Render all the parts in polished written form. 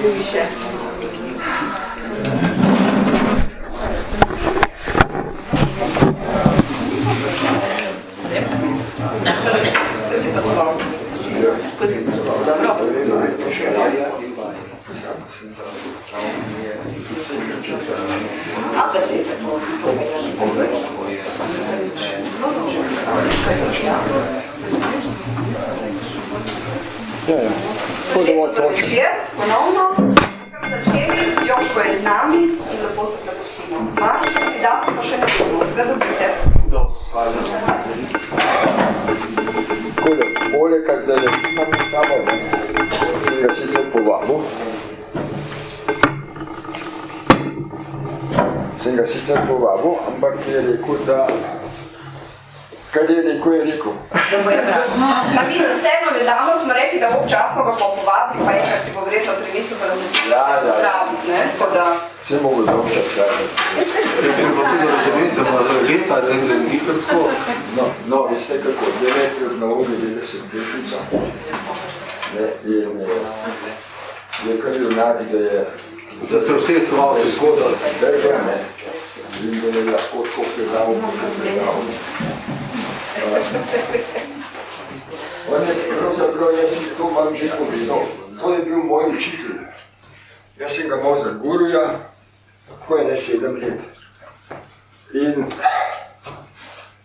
Više. Večer, ponovno začeli, Joško je z nami in lepo se prepustimo. Malo še si da, pa še ne bomo. Ga dobite. Takole, polje, kar zdaj ne imam samo, sem ga sicer povabil. Ampak je rekel, da kar je rekel, je rekel. Na mi se vseeno nedavno smo rekli, da občasno ga povabili, pa enkrat si bo verjetno premislil, pa da ne bi zdraviti, ne? Vse mogo da občas kajati. Treba tudi razumeti, da ima leta, da je nikrsko. No, veste kako, zdaj je praznal 90-letnico. In je kar junak, Da se vse stvari zgodili. In da je lahko tako predal. Pravzaprav, jaz sem to vam že povedal. To je bil moj učitelj. Jaz sem ga imel za guruja, ko je 7 let. In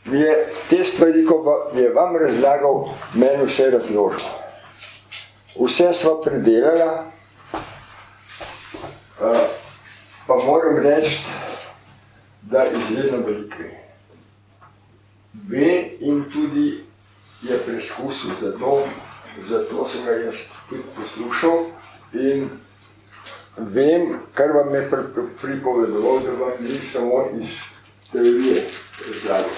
mi je te stvari, ko je vam razlagal, meni vse razložil. Vse sva predelala, pa moram reči, da izredno veliko ve in tudi je preizkusil, zato sem ga jaz tudi poslušal in vem, kar vam je pripovedoval, da vam ni samo iz teorije razlagal.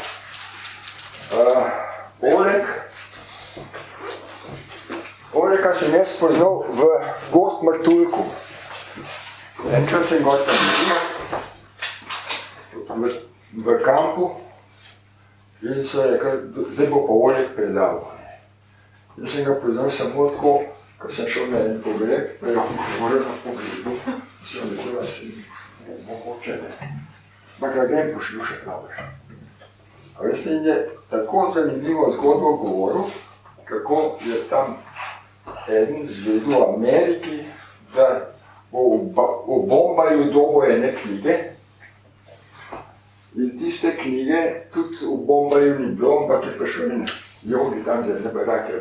Oleka sem jaz spoznal v Gozd Martuljku. Enkrat sem ga tam v kampu in so rekel, zdaj bo pa Oleg predaval. Jaz sem ga poznal samo tako, ko sem šel na en pogreb, pa je govoril na pogrebu, sem rekel, da si mogoče ne. Pa ga grem poslušati dobro. A veste, in je tako zanimivo zgodbo govoril, kako je tam eden zvedel v Ameriki, da v Bombaju dobo ene knjige. In tiste knjige tudi v Bombaju ni bilo, ampak je prišel en jogi tam za ene barake,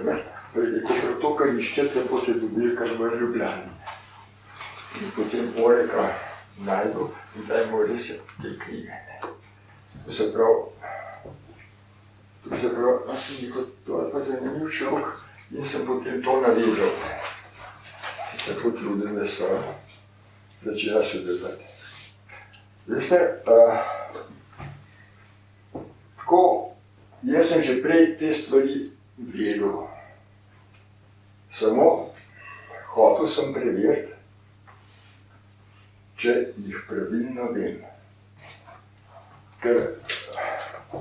pa je rekel, prav to, kar iščete, boste dobili kar v Ljubljani. In potem Oleka najdu in daj mu res te knjige. To se pravi, sem rekel, to je pa zanimiv človek in sem potem to navezal. Se potrudil, da sva začela sodelovati. Veste, tako, jaz sem že prej te stvari vedel. Samo hotel sem preveriti, če jih pravilno vem. Ker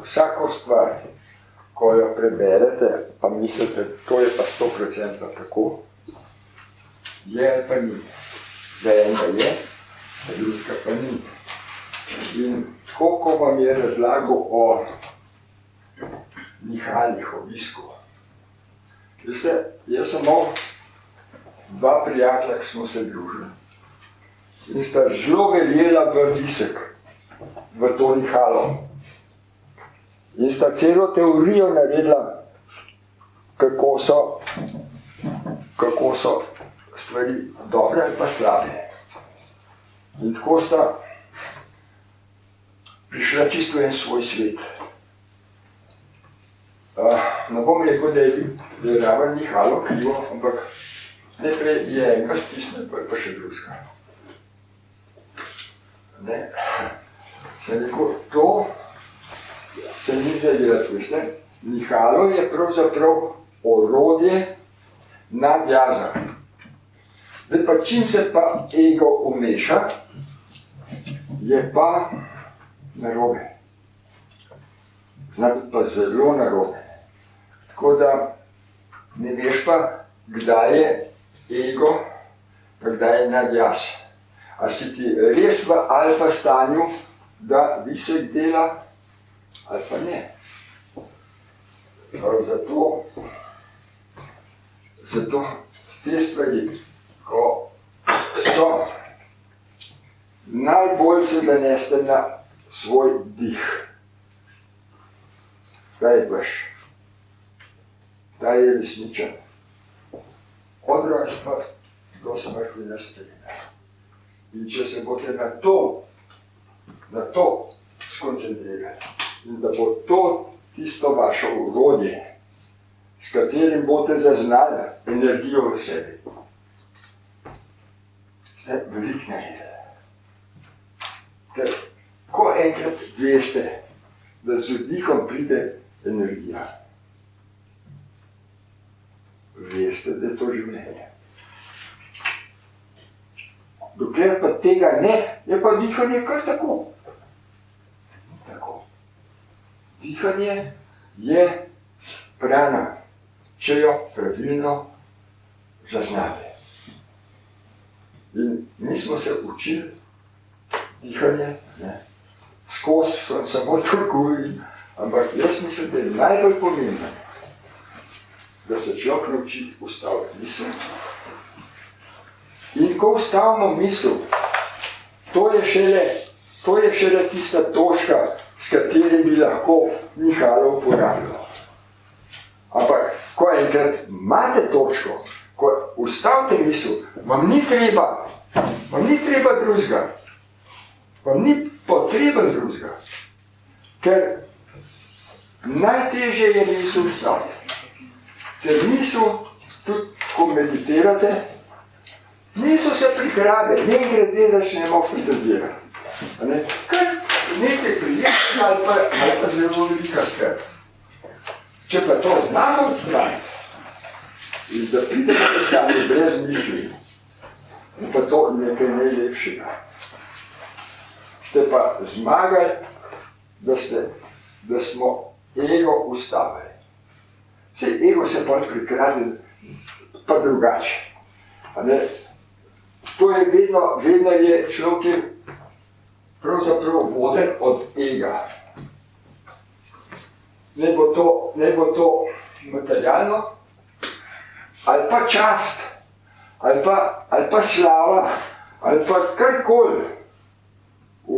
vsako stvar, ko jo preberete, pa mislite, to je pa 100% tako, je ali pa ni. Za enega je, za drugega pa ni. In tako, ko vam je razlagal o nihalnih obisku. Veste, jaz sem imel 2 prijatelja, ki smo se družili. In sta zelo verjela v visek, v to nihalo. In sta celo teorijo naredila, kako so stvari dobre ali pa slabe. In tako sta prišla čisto en svoj svet. Ne bom rekel, da je raven nihalo krivo, ampak najprej je enega stisne, pa še drugega. Ne? Sem rekel, to se ni zavirati, veste. Nihalo je pravzaprav orodje nadjaza. Zdaj pa čim se pa ego umeša, je pa narobe. Zna biti pa zelo narobe. Tako da ne veš pa, kdaj je ego kdaj je nadjaz. A si ti res v alfa stanju, da visek dela, ali pa ne. Zato te stvari, ko so, najbolj se zaneste na svoj dih. Ta je vaš. Ta je resničen. Od rojstva do smrtne spremembe. In če se boste na to skoncentrirali in da bo to tisto vaše urodje, s katerim boste zaznali energijo v sebi, ste veliko naredili. Ker ko enkrat veste, da z vdihom pride energija, veste, da je to življenje. Dokler pa tega ne, je pa dihanje kar tako. Dihanje je prana, če jo pravilno zaznate. In mi smo se učili dihanje, skozi sem samo to govorim, ampak jaz mislim, da je najbolj pomembno, da se človek nauči ustaviti misel. In ko ustavimo misel, to je šele tista točka, s kateri bi lahko nihalo uporabljalo. Ampak, ko enkrat imate točko, ko ustavite misel, vam ni treba drugega. Vam ni potreba drugega. Ker najtežje je misel ustaviti. Ker misel, tudi ko meditirate, misel se prikrade, ne grede začnemo fantazirati. Kar nekaj prijetno ali pa zelo velika skrb. Če pa to znamo odstraniti in da pridemo do stanja brez misli, je pa to nekaj najlepšega. Ste pa zmagali, da smo ego ustavili. Sej ego se pa prikrade pa drugače. To je vedno je človek pravzaprav voden od ega. Ne bo to materialno, ali pa čast, ali pa slava, ali pa karkoli.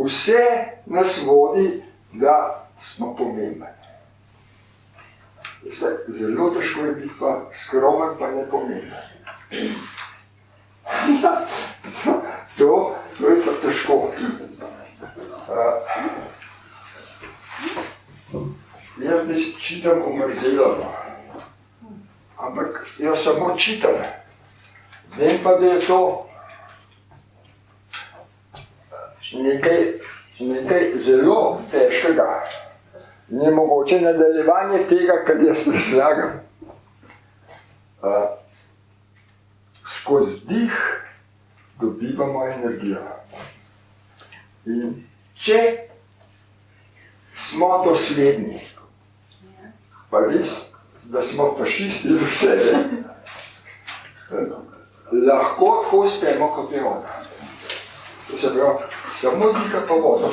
Vse nas vodi, da smo pomembni. Zelo težko je biti pa skromen, pa ne pomemben. To je pa težko. Jaz zdaj čitam o Mrzelo, ampak jaz samo čitam. Vem pa, da je to nekaj zelo težkega. In je mogoče nadaljevanje tega, kar jaz razlagam. Skozi dih dobivamo energijo. In če smo dosledni, pa res, da smo fašisti za sebe, lahko tako uspemo, kot je ona. To se pravi, samo diha pa vodo.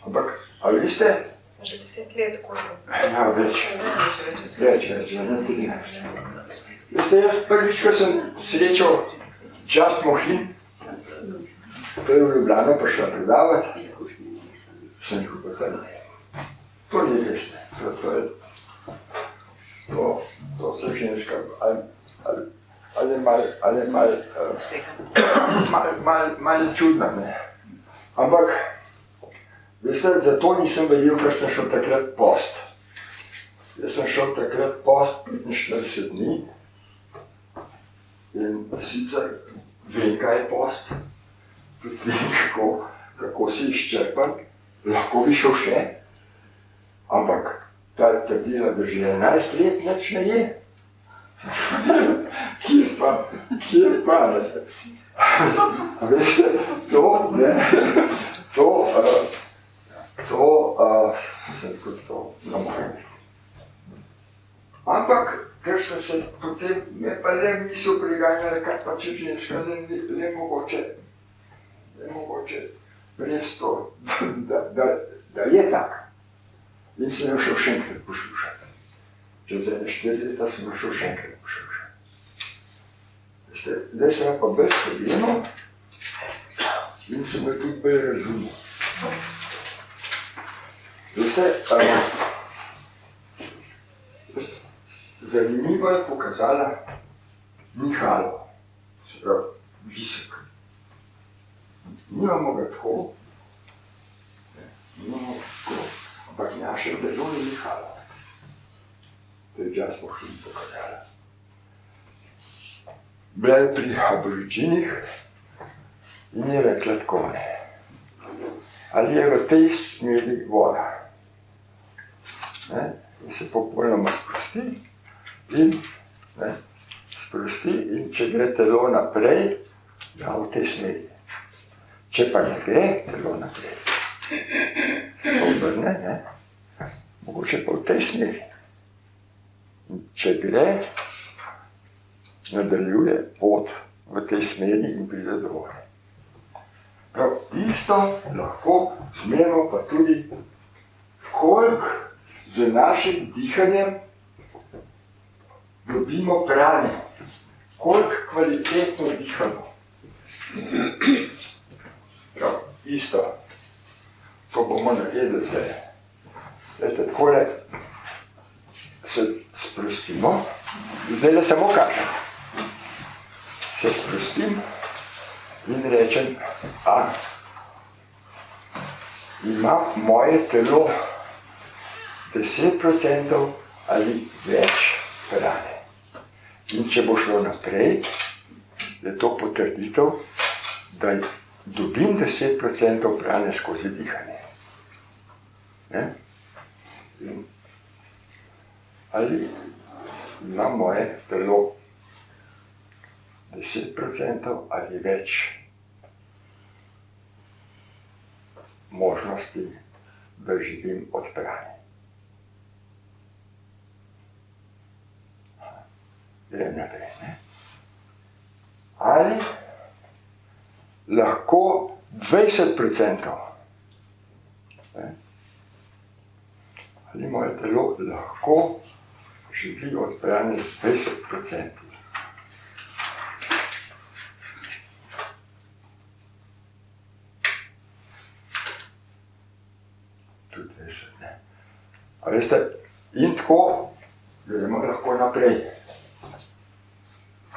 Ampak, a veste? Že 10 let, koliko? Ja, več. Več, ne 13. Veste, jaz prvič, ko sem srečal Just Mohin, to je v Ljubljano prišla predavati, sem jih upotrbil. To ni veste, to se ženska ali malo čudna, ne. Ampak, veste, zato nisem vedel, ker sem šel takrat post. Jaz sem šel takrat post 45 dni in sicer vem, kaj je post, tudi vem, kako si izčrpan, lahko bi šel še, ampak ta trdila, da že 11 let nič ne je. Kjer pa, ne? Veste, to, ne morem. Ampak ker sem se potem, me pa le misel priganjala, kaj pa če ženska le mogoče res to, da je tak. In sem jo šel še enkrat poslušati. Čez 4 leta sem jo šel še enkrat poslušati. Zdaj sem jo pa bolj sprejemal in sem jo tudi bolj razumel. Zanimivo je pokazala Mihalo, se pravi, visok. Nimamo ga tako, ampak naše zelo je Mihalo. To je čas smo šli pokazala. Bila je pri Aboriginih in je rekla tako, ali je v tej smeri voda. In se popolnoma sprosti in če gre telo naprej, ja, v tej smeri. Če pa ne gre telo naprej, se pa obrne, mogoče pa v tej smeri. In če gre, nadaljuje pot v tej smeri in pride do vode. Prav isto lahko zmerimo pa tudi, koliko z našim dihanjem dobimo prane, koliko kvalitetno dihamo. Prav, isto, to bomo naredili zdaj. Zdaj, takole se sprostimo, zdaj le samo kažem. Se sprostim in rečem, ima moje telo 10% ali več prane. In če bo šlo naprej, je to potrditev, da dobim 10% prane skozi dihanje. Ali ima moje telo 10% ali več možnosti, da živim od prane. Grem naprej, Ali lahko 20%, ali moje telo lahko živi od prane 20%. Tudi 20, A veste, in tako gremo lahko naprej.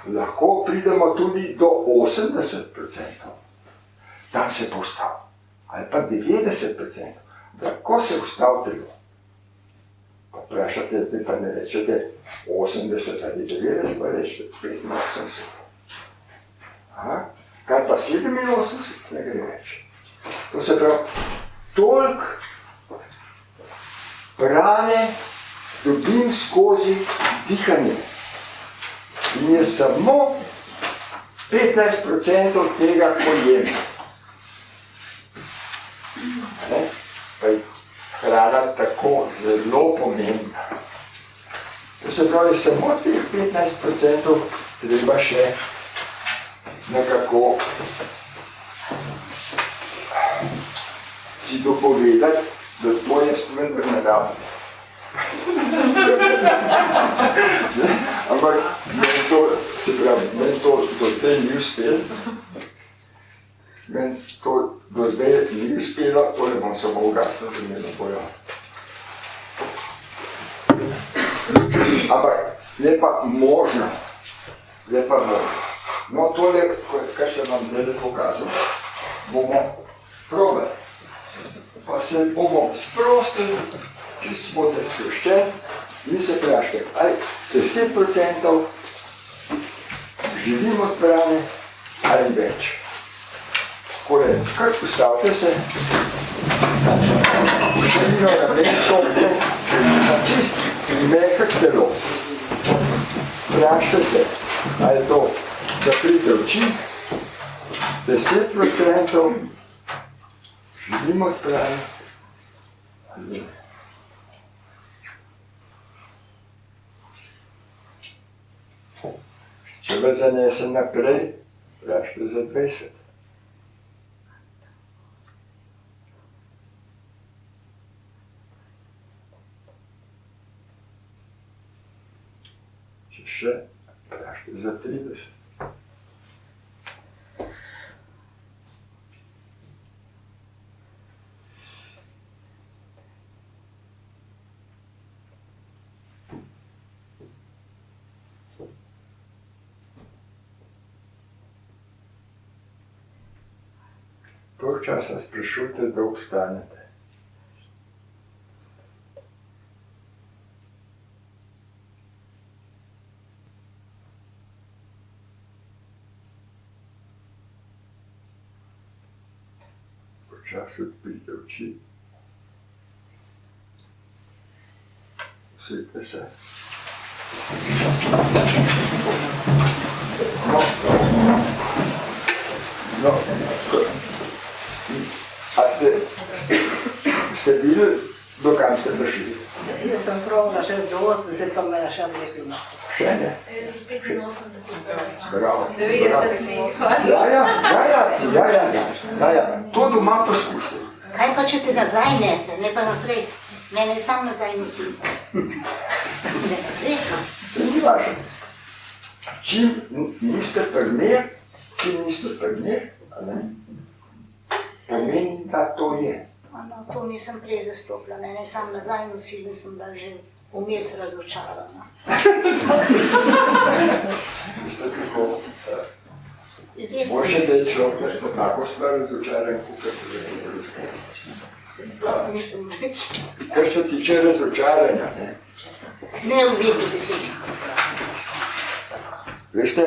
Lahko pridemo tudi do 80%, tam se pa ustav, ali pa 90%, da ko se ustav telo, pa vprašate, zdaj pa ne rečete 80 ali 90, pa rečete 85. Kaj pa 87, ne gre več. To se pravi, toliko prane dobim skozi dihanje. In je samo 15% tega, ko jem. Pa je hrana tako zelo pomembna. To se pravi, samo teh 15% treba še nekako si dopovedati, da to je stvar naravne. Ampak meni to, se pravi, meni to do zdaj ni uspelo. Meni to do zdaj ni uspelo, to ne bom samo ugasnil, da me ne bojo. Ampak je pa možno, No, tole, kar sem vam zdaj pokazal, bomo probali. Pa se bomo sprostili, če se boste sproščeni in se vprašajte, ali 10% živim od prane ali več. Tako je, kar postavite se, širino na mesto, na čist mehak telo. Vprašajte se, ali je to zaprite oči, 10% živim od prane ali več. Če vas zanesem naprej, vprašajte za 20. Če še, vprašajte za 30. Toliko časa sprašujte, da obstanete. Počasi odprite oči. Usedite se. No. A ste videli, do kam ste prišli? Jaz sem probala 6 do 80, pa me je še vleklo. Še ne? 85. Bravo. 90 dni. Ja. To doma poskusite. Kaj pa, če te nazaj nese, ne pa naprej? Mene sam nazaj nosi. Resno. Se ni važno. Čim niste primer, pomeni, da to je. No, to nisem prej zastopila, mene sam nazaj nosi, da sem bila že vmes razočarana. Ste tako, boljše, da je človek za tako stvar razočaran, kot Sploh nisem več. kar se tiče razočaranja, ne? Ne vzeti besede. Veste,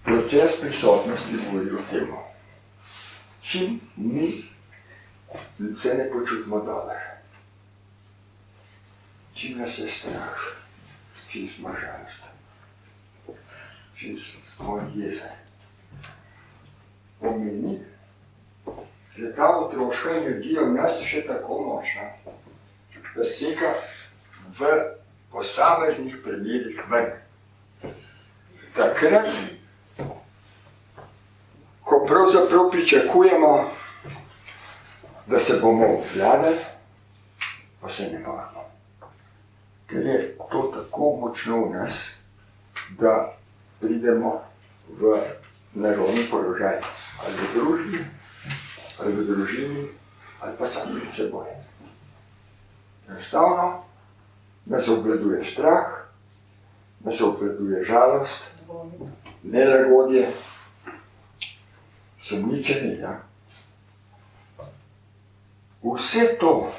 proces prisotnosti govori o tem. Čim mi se ne počutimo dobro, čim nas je strah, čim smo žalostni, čim smo jezni, pomeni, da ta otroška energija v nas je še tako močna, da seka v posameznih primerih ven. Takrat, ko pravzaprav pričakujemo, da se bomo obvladali, pa se ne moremo. Ker je to tako močno v nas, da pridemo v nerovni položaj, ali v družbi, ali pa sami med seboj. Enostavno nas obvladuje strah, nas obvladuje žalost, nelagodje, sumničenje. Ja. Vse to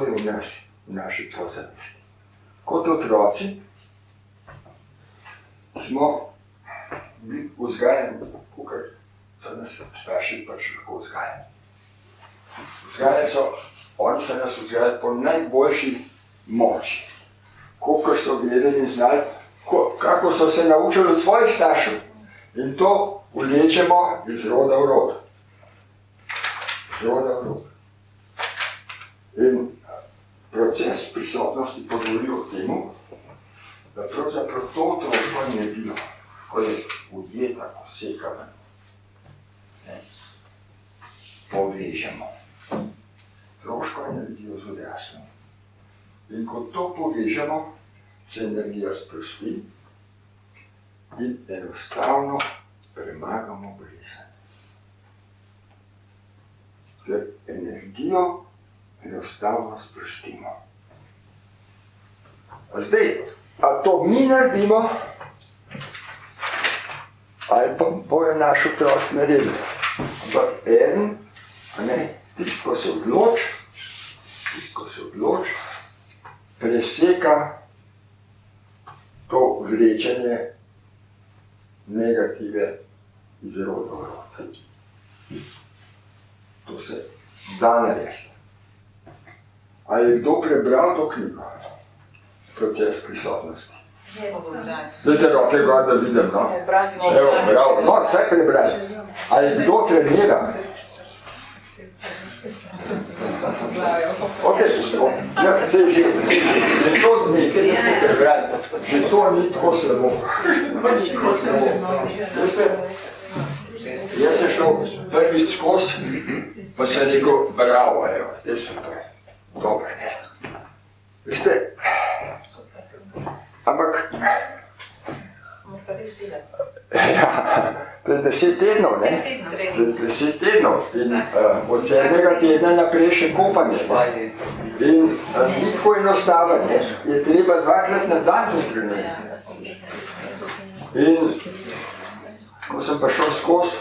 je v nas, v naši pozornosti. Kot otroci smo bili vzgajani, kakor so nas starši pač lahko vzgajani. Oni so nas vzgajali po najboljši moči, kakor so vedeli in znali, kako so se naučili od svojih staršev. In to vlečemo iz roda v rod. In proces prisotnosti govori o tem, da pravzaprav to otroško energijo, ko je ujeta, ko seka ven, povežemo. Otroško energijo z odraslom. In ko to povežemo, se energija sprosti in enostavno premagamo bolezen. Ker energijo enostavno sprostimo. Zdaj, a to mi naredimo, ali pa bojo naš otroci naredili. Ampak tisto, ko se odloči, preseka to vlečenje negative iz roda v rod. To se da narediti. Ali je kdo prebral to knjigo? Proces prisotnosti. Dajte roke gor, da vidim, no? Evo, bravo. No, vse prebrali. Ali kdo trenira? Ok, ja, sej že to nekaj, da ste prebrali, že to ni tako slabo. Ni tako slabo. Veste, jaz sem šel prvič skozi, pa sem rekel, bravo, evo, zdaj sem pa dober, ne. Veste, ampak, ja, to je 10 tednov, ne? To je 10 tednov in od 7. tedna naprej še kopanje. In ni tako enostaven, ne? Je treba 2-krat na dan trenirati. In ko sem prišel skozi,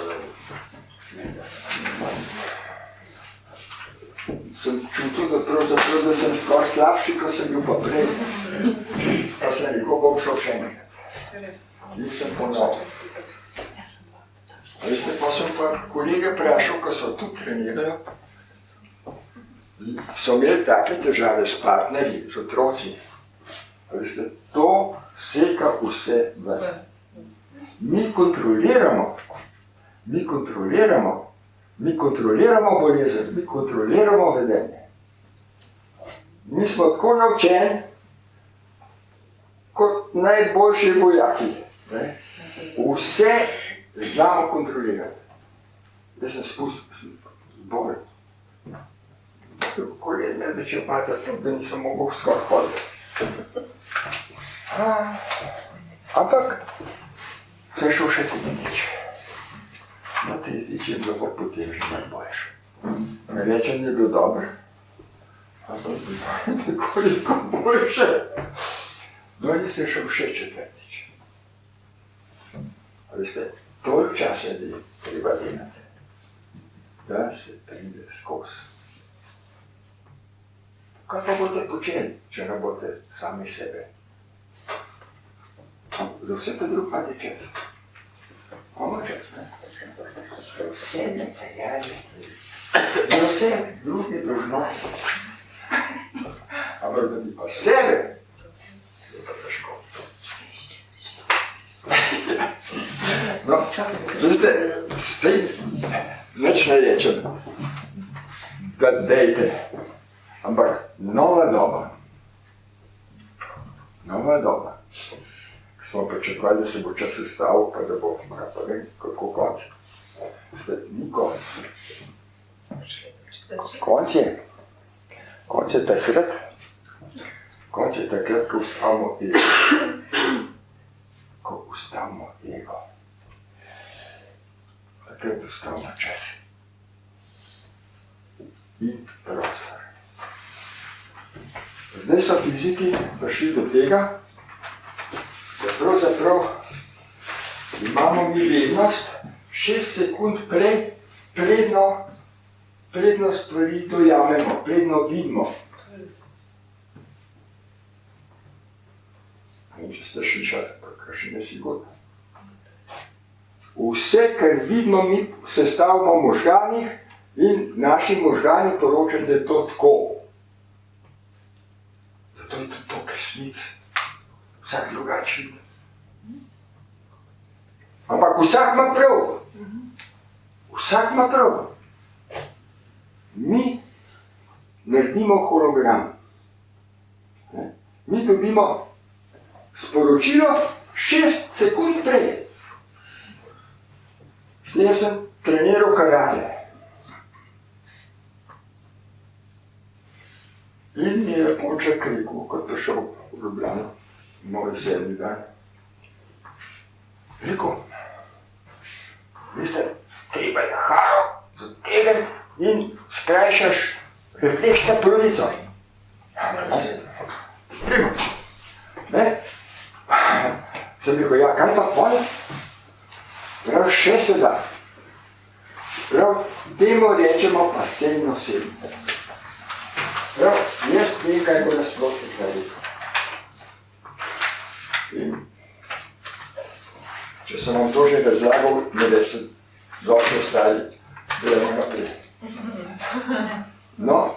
sem čutil, da sem skoraj slabši, ko sem bil pa prej. Pa sem rekel, bom šel še enkrat. In sem ponovil. A veste, pa sem pa kolege vprašal, ko so tu trenirajo, so imeli take težave s partnerji, s otroci. A veste, to seka vse ven. Mi kontroliramo bolezen, mi kontroliramo vedenje. Mi smo tako naučeni, kot najboljši vojaki. Vse znamo kontrolirati. Jaz sem spustil, bolj. Kolen me je začel pacati, tudi da nisem mogel skoraj hoditi. Ampak sem šel še tretjič. Na tretjič je bilo pa potem že najboljše. Ne rečem, da je bil dober, ampak bilo nekoliko boljše. No in sem šel še četrtič. A veste, toliko časa je treba delati, da se pride skozi. Kaj pa boste počeli, če ne boste sami sebe? Za vse te druge imate čas. Imamo čas, ne? Za vse materialne stvari. Za vse druge dolžnosti. Ampak da bi pa sebe, je pa težko. No, veste, sej nič ne rečem, da dejte, ampak nova doba, smo pričakovali, da se bo čas ustavil, pa da bo, pa vem, kako konc. Ni konc. Konc je takrat, ko ustavimo ego. Ko ustavimo ego. Takrat ustavimo čas. In prostor. Zdaj so fiziki prišli do tega, da pravzaprav imamo mi vednost 6 sekund prej, predno stvari dojamemo, predno vidimo. In če ste slišali, kakšen je sigurno. Vse, kar vidimo, mi sestavimo v možganih in naši možgani poročajo, da je to tako. Zato je tudi to resnica. Vsak drugač vidi. Ampak vsak ima prav. Vsak ima prav. Mi naredimo hologram. Mi dobimo sporočilo 6 sekund prej. Zdaj jaz sem treniral karate. In mi je Ponček rekel, ko je prišel v Ljubljano, moj 7. dan. Rekel, veste, treba je haro zategniti in skrajšaš refleksno polovico. Prima. Ne? Sem rekel, ja, kaj pa pol? Prav, še se da. Prav, temu rečemo pasivno sedmo. Prav, jaz nekaj bo nasprotnik rekel. In če sem vam to že razlagal, ne več dobro ostali, gremo naprej. No,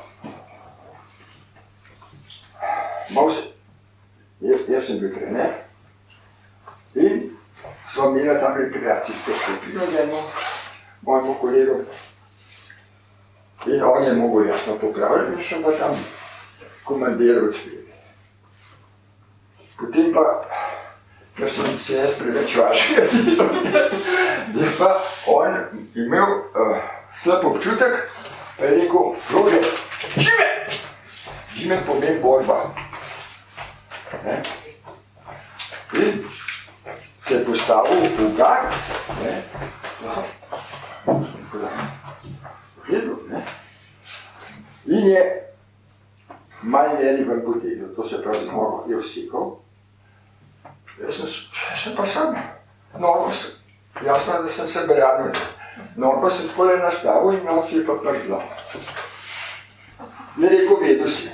jaz sem bil trener in smo imeli tam rekreacijsko skupino z enim mojemu kolegu. In on je mogel jasno popravljati, in sem pa tam komandiral spet. Potem pa, ker sem se jaz preveč vaškega je pa on imel slab občutek, pa je rekel, Rože, Žime! Žime pomeni borba. Ne? In se je postavil v gard, ne? Gledal, ne? In je manj ven potegnil, to se pravi z nogo je vsekal. Jaz sem pa sam, nogo sem, jasno, da sem se branil. Nogo sem takole nastavil in on si je pa przlal. Je rekel, vedel si.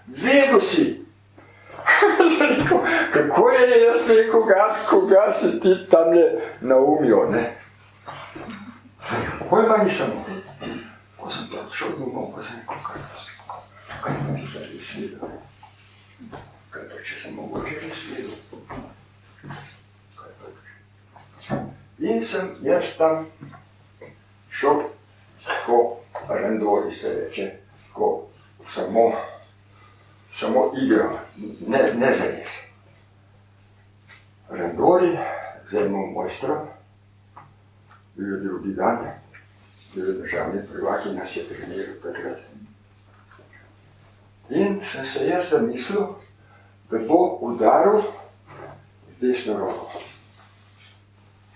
Vedel si. Rekel, kako je jaz rekel, koga si ti tamle naumil, ne? Pojma nisem mogel. Ko sem pa šel domov, pa sem rekel, kaj pa ti za res vedel? Kaj pa če sem mogoče res vedel? Kaj pa če? In sem jaz tam šel, ko randori se reče, ko samo igro, ne zares. Randori, z enim mojstrom, bil je drugi dan, bil je državni prvak in nas je treniral takrat. In sem se jaz zamislil, da bo udaril z desno roko.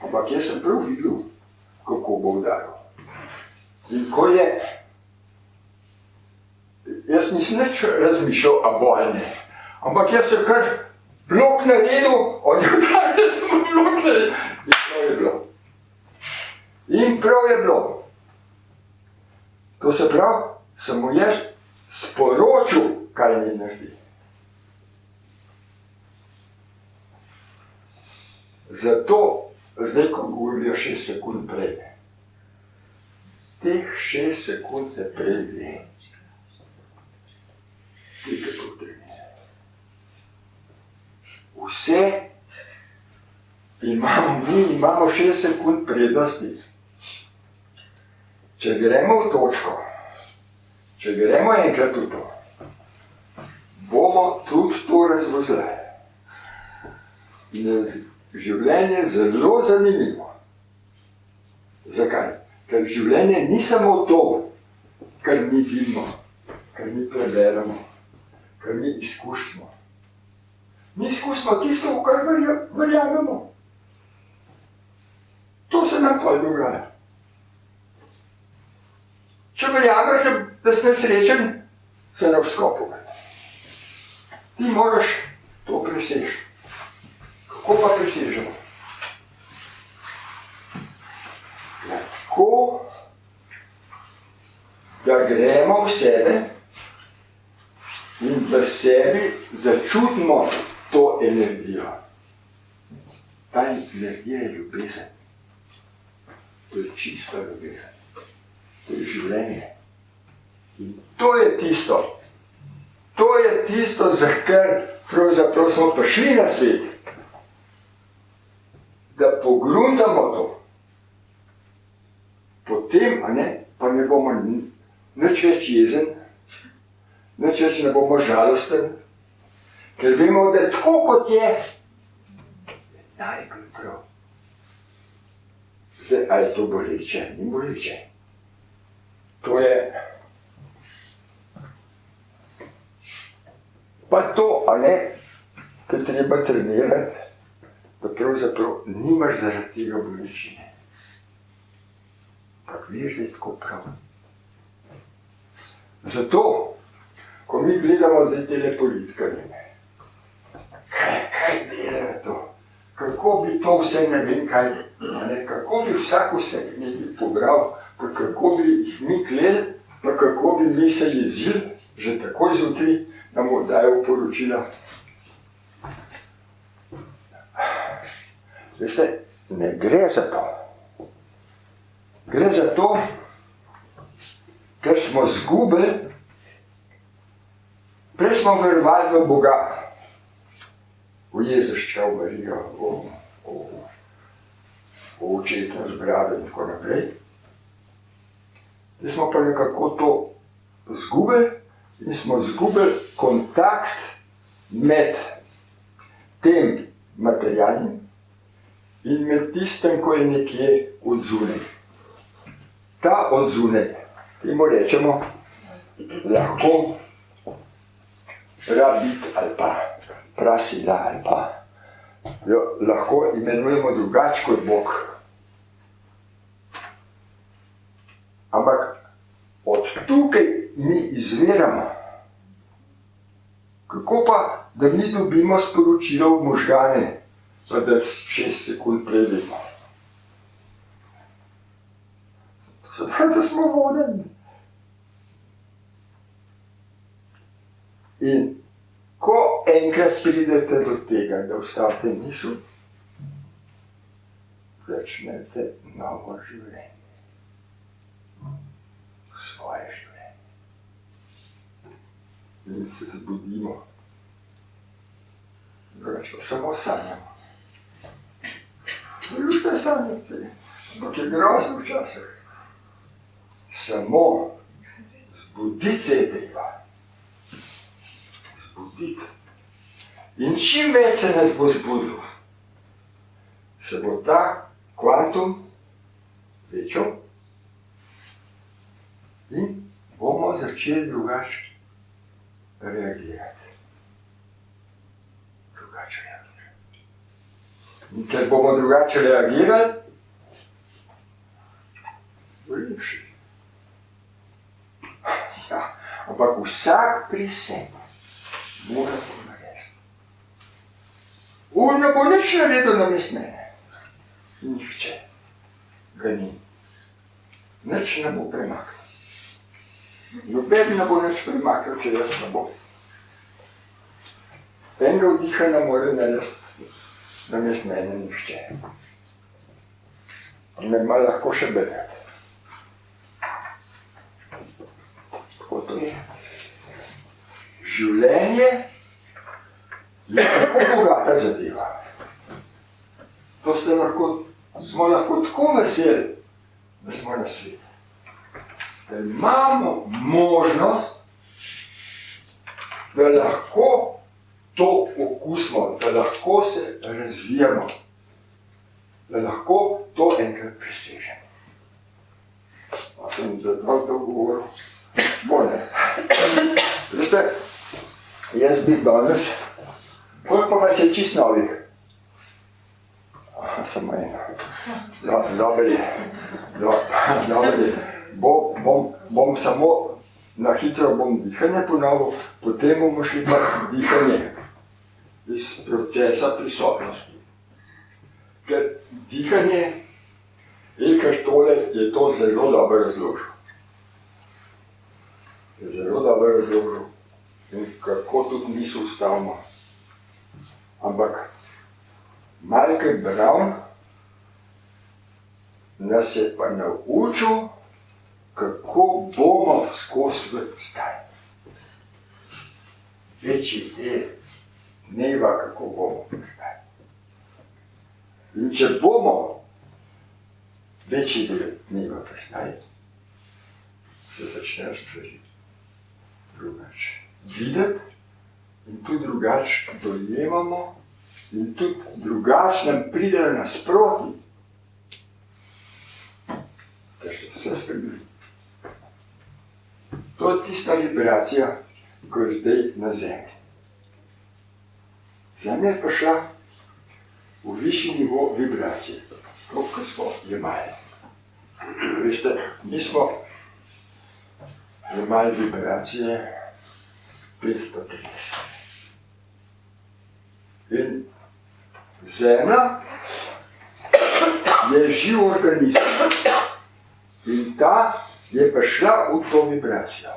Ampak jaz sem prav videl, kako bo udaril. In ko je, jaz nisem nič razmišljal, a bo ali ne. Ampak jaz sem kar blok naredil, on je udaril, jaz sem blok naredil. In prav je bilo. In prav je bilo. To se pravi, sem mu jaz sporočil, kaj mi naredi. Zato, zdaj, ko govorijo 6 sekund prej, teh 6 sekund se prej ve. Tega potrebne. Vse imamo 6 sekund prednosti. Če gremo v točko, če gremo enkrat v to, bomo tudi to razvozili. Življenje je zelo zanimivo. Zakaj? Ker življenje ni samo to, kar mi vidimo, kar mi preberemo, kar mi izkusimo. Mi izkusimo tisto, v kar verjamemo. To se nam pa dogaja. Če verjameš, da si nesrečen, se ne vskopu. Ti moraš to preseči. Kako pa presežemo? Tako, da gremo v sebe in v sebi začutimo to energijo. Ta energija je ljubezen. To je čista ljubezen. To je življenje. In to je tisto, za kar pravzaprav smo prišli na svet. Da pogruntamo to. Potem, pa ne bomo nič več jezen, nič več ne bomo žalosten, ker vemo, da tako kot je najbolj prav. Zdaj, a je to boleče? Ni boleče. To je pa to, ker treba trenirati, da pravzaprav nimaš zaradi tega bolečine. Ampak veš, da je tako prav. Zato, ko mi gledamo zdaj tele politikarje, kaj delajo to? Kako bi to vse ne vem kaj, kako bi vsak vse nekaj pobral, pa kako bi jih mi kleli, pa kako bi mi se jezili, že takoj zjutraj nam oddajo poročila. Veste, ne gre za to. Gre za to, ker smo zgubili, prej smo verovali v Boga, v Jezušča, v Marijo, v očeta z brado in tako naprej. Zdaj smo pa nekako to izgubili in smo izgubili kontakt med tem materialnim in med tistem, ko je nekje odzunaj. Ta odzunaj, temu rečemo, lahko rabit ali pa prasila ali pa jo lahko imenujemo drugače kot Bog. Ampak od tukaj mi izviramo. Kako pa, da mi dobimo sporočilo v možgane, pa da 6 sekund prejdemo? To se pravi, da smo vodeni. In ko enkrat pridete do tega, da ustavite misel, začnete novo življenje. Svoje življenje. In se zbudimo. Drugače samo sanjamo. Ljubite sanjati, ampak je grozno včasih. Samo zbuditi se je treba. Zbuditi. In čim več se nas bo zbudilo, se bo ta kvantum večal in bomo začeli drugače reagirati. In ker bomo drugače reagirali, bo lepši. Ja, ampak vsak pri sebi mora to narediti. Ne bo nič naredil namesto mene. Nihče ga ni. Nič ne bo premaknil. Noben ne bo nič premaknil, če jaz ne bom. Enega vdiha ne more narediti namesto mene nihče. In me ima lahko še berati. Tako to je. Življenje je tako bogata zadeva. To smo lahko tako veseli, da smo na svetu. Da imamo možnost, da lahko to okusimo, da lahko se razvijamo, da lahko to enkrat presežemo. A sem za dva dolgo govoril? Bo ne. Veste, jaz bi danes, koliko pa vas je čist novih? Samo eno. Dober je. Bom samo na hitro dihanje ponovil, potem bomo šli pa dihanje iz procesa prisotnosti. Ker dihanje, Ilkar Tolle je to zelo dobro razložil. Je zelo dobro razložil in kako tudi misel ustavimo. Ampak Malcolm Brown nas je pa naučil, kako bomo skozi svet ostali. Večji del dneva, kako bomo ostali. In če bomo večji del dneva ostali, se začnejo stvari drugače videti in tudi drugače dojemamo in tudi drugače nam pridejo nasproti, ker se vse spremeni. To je tista vibracija, ko je zdaj na Zemlji. Zemlja je prišla v višji nivo vibracije, kot smo jemali. Veste, mi smo jemali vibracije 530. In Zemlja je živ organizem in ta je prišla v to vibracijo.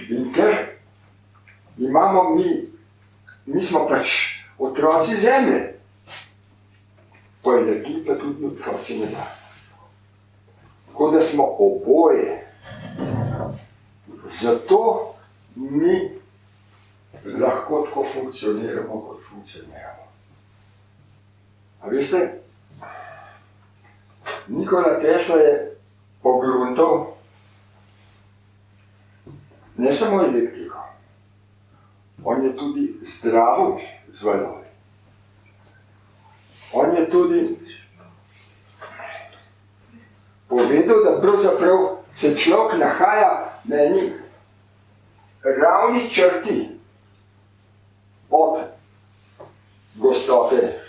In ker imamo mi smo pač otroci Zemlje, po energiji pa tudi otroci neba. Tako da smo oboje. Zato mi lahko tako funkcioniramo, kot funkcioniramo. A veste, Nikola Tesla je pogruntal ne samo elektriko, on je tudi zdravil z valovi. On je tudi povedal, da pravzaprav se človek nahaja na eni ravni črti od gostote,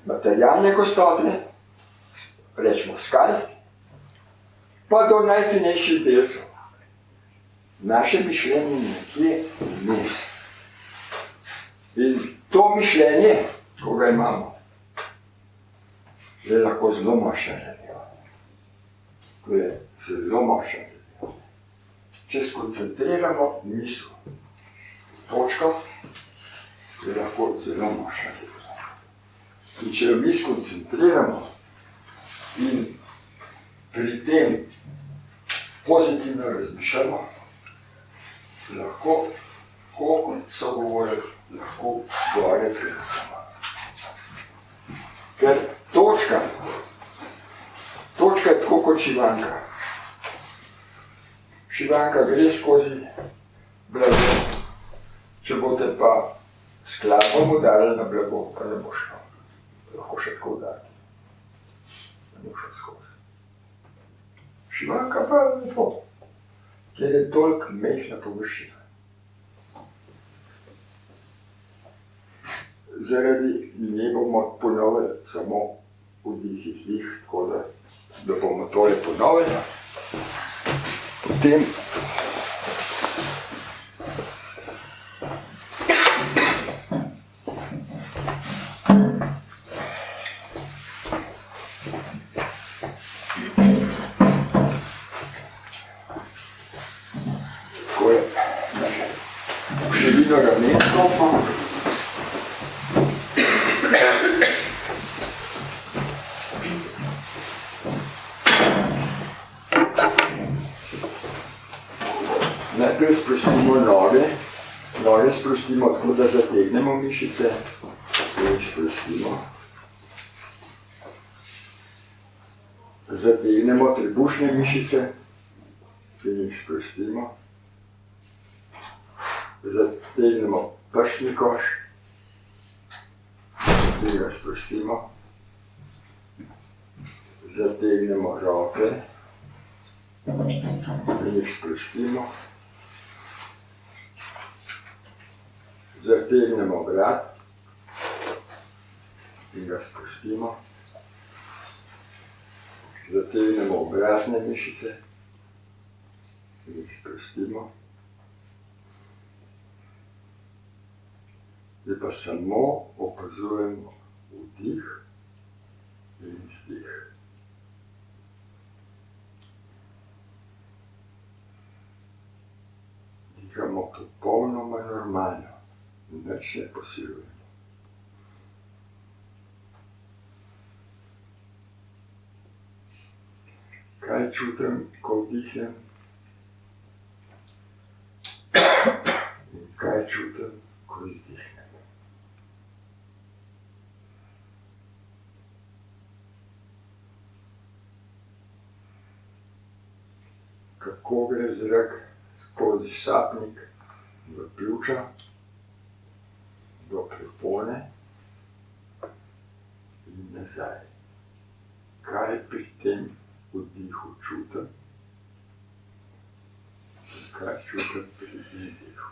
materialne gostote, rečemo skal, pa do najfinejših delcev. Naše mišljenje je nekje vmes. In to mišljenje, ko ga imamo, je lahko zelo močna zadeva. To je zelo močna zadeva. Če skoncentriramo misel v točko, je lahko zelo močna zadeva. In če jo mi skoncentriramo in pri tem pozitivno razmišljamo, lahko, kot so govorili, lahko gore premakamo. Ker točka je tako kot šivanka. Šivanka gre skozi blago. Če boste pa skladbom udarili na blago, pa ne bo šlo. Lahko še tako udariti. Ne bo šlo skozi. Šivanka pa je lepo, ker je toliko mehna površina. Zaradi nje bomo ponovili samo vdih in izdih, tako da bomo tole ponovili. Potem tako je širino ramensko. Najprej sprostimo noge. Noge sprostimo tako, da zategnemo mišice in jih sprostimo. Zategnemo trebušne mišice in jih sprostimo. Zategnemo prsni koš in ga sprostimo. Zategnemo roke in jih sprostimo. Zategnemo vrat in ga spustimo. Zategnemo obrazne mišice in jih spustimo. Zdaj pa samo opazujemo vdih in izdih. Dihamo popolnoma normalno. Nič ne posiljujemo. Kaj čutim, ko vdihnem? In kaj čutim, ko izdihnem? Kako gre zrak skozi sapnik v pljuča, do prepone in nazaj. Kaj pri tem vdihu čutim? Kaj čutim pri izdihu?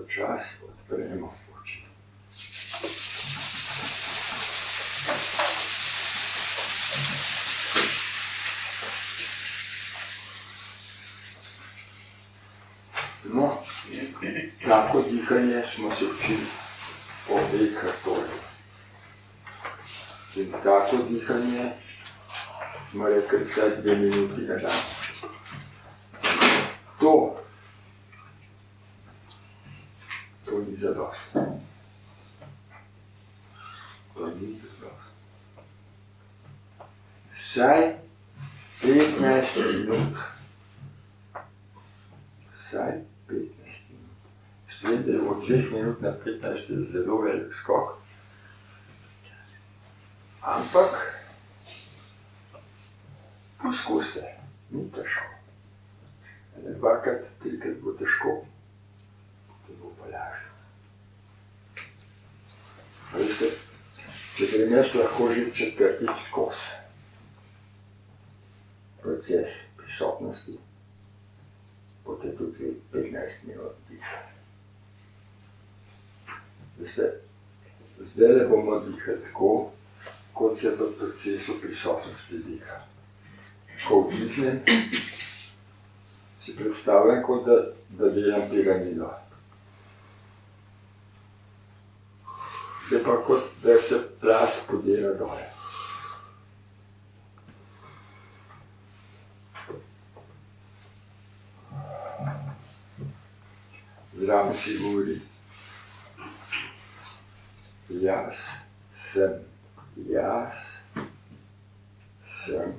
počasi odpremo oči. No, tako dihanje smo se učili obeh hrbtovih. In tako dihanje smo rekli vsaj 2 minuti na dan. To ni zadostno. To ni zadostno. Vsaj 15 minut. Vsaj 15 minut. Srednje od 2 minut na 15 je zelo velik skok. Ampak poskusite, ni težko. Dvakrat, trikrat bo težko, potem bo pa lažje. Veste, če grem jaz lahko že četrtič skozi proces prisotnosti, boste tudi 15 minut dihali. Veste, zdaj bomo dihali tako, kot se v procesu prisotnosti diha. Ko vdihnem, si predstavljam, kot da delam piramido. Zdaj pa kot da se plast podela dole. Zraven si govori, jaz sem,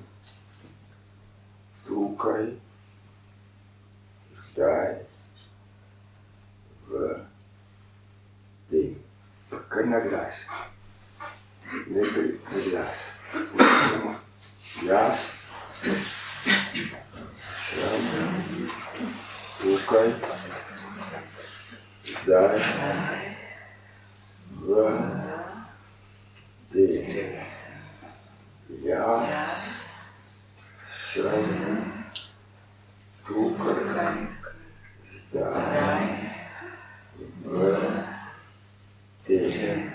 tukaj, zdaj, v tem. Pa kar na glas. Najprej na glas. Počnemo. Jaz sem tukaj, zdaj, v tem. Jaz sem tukaj, zdaj, v tem.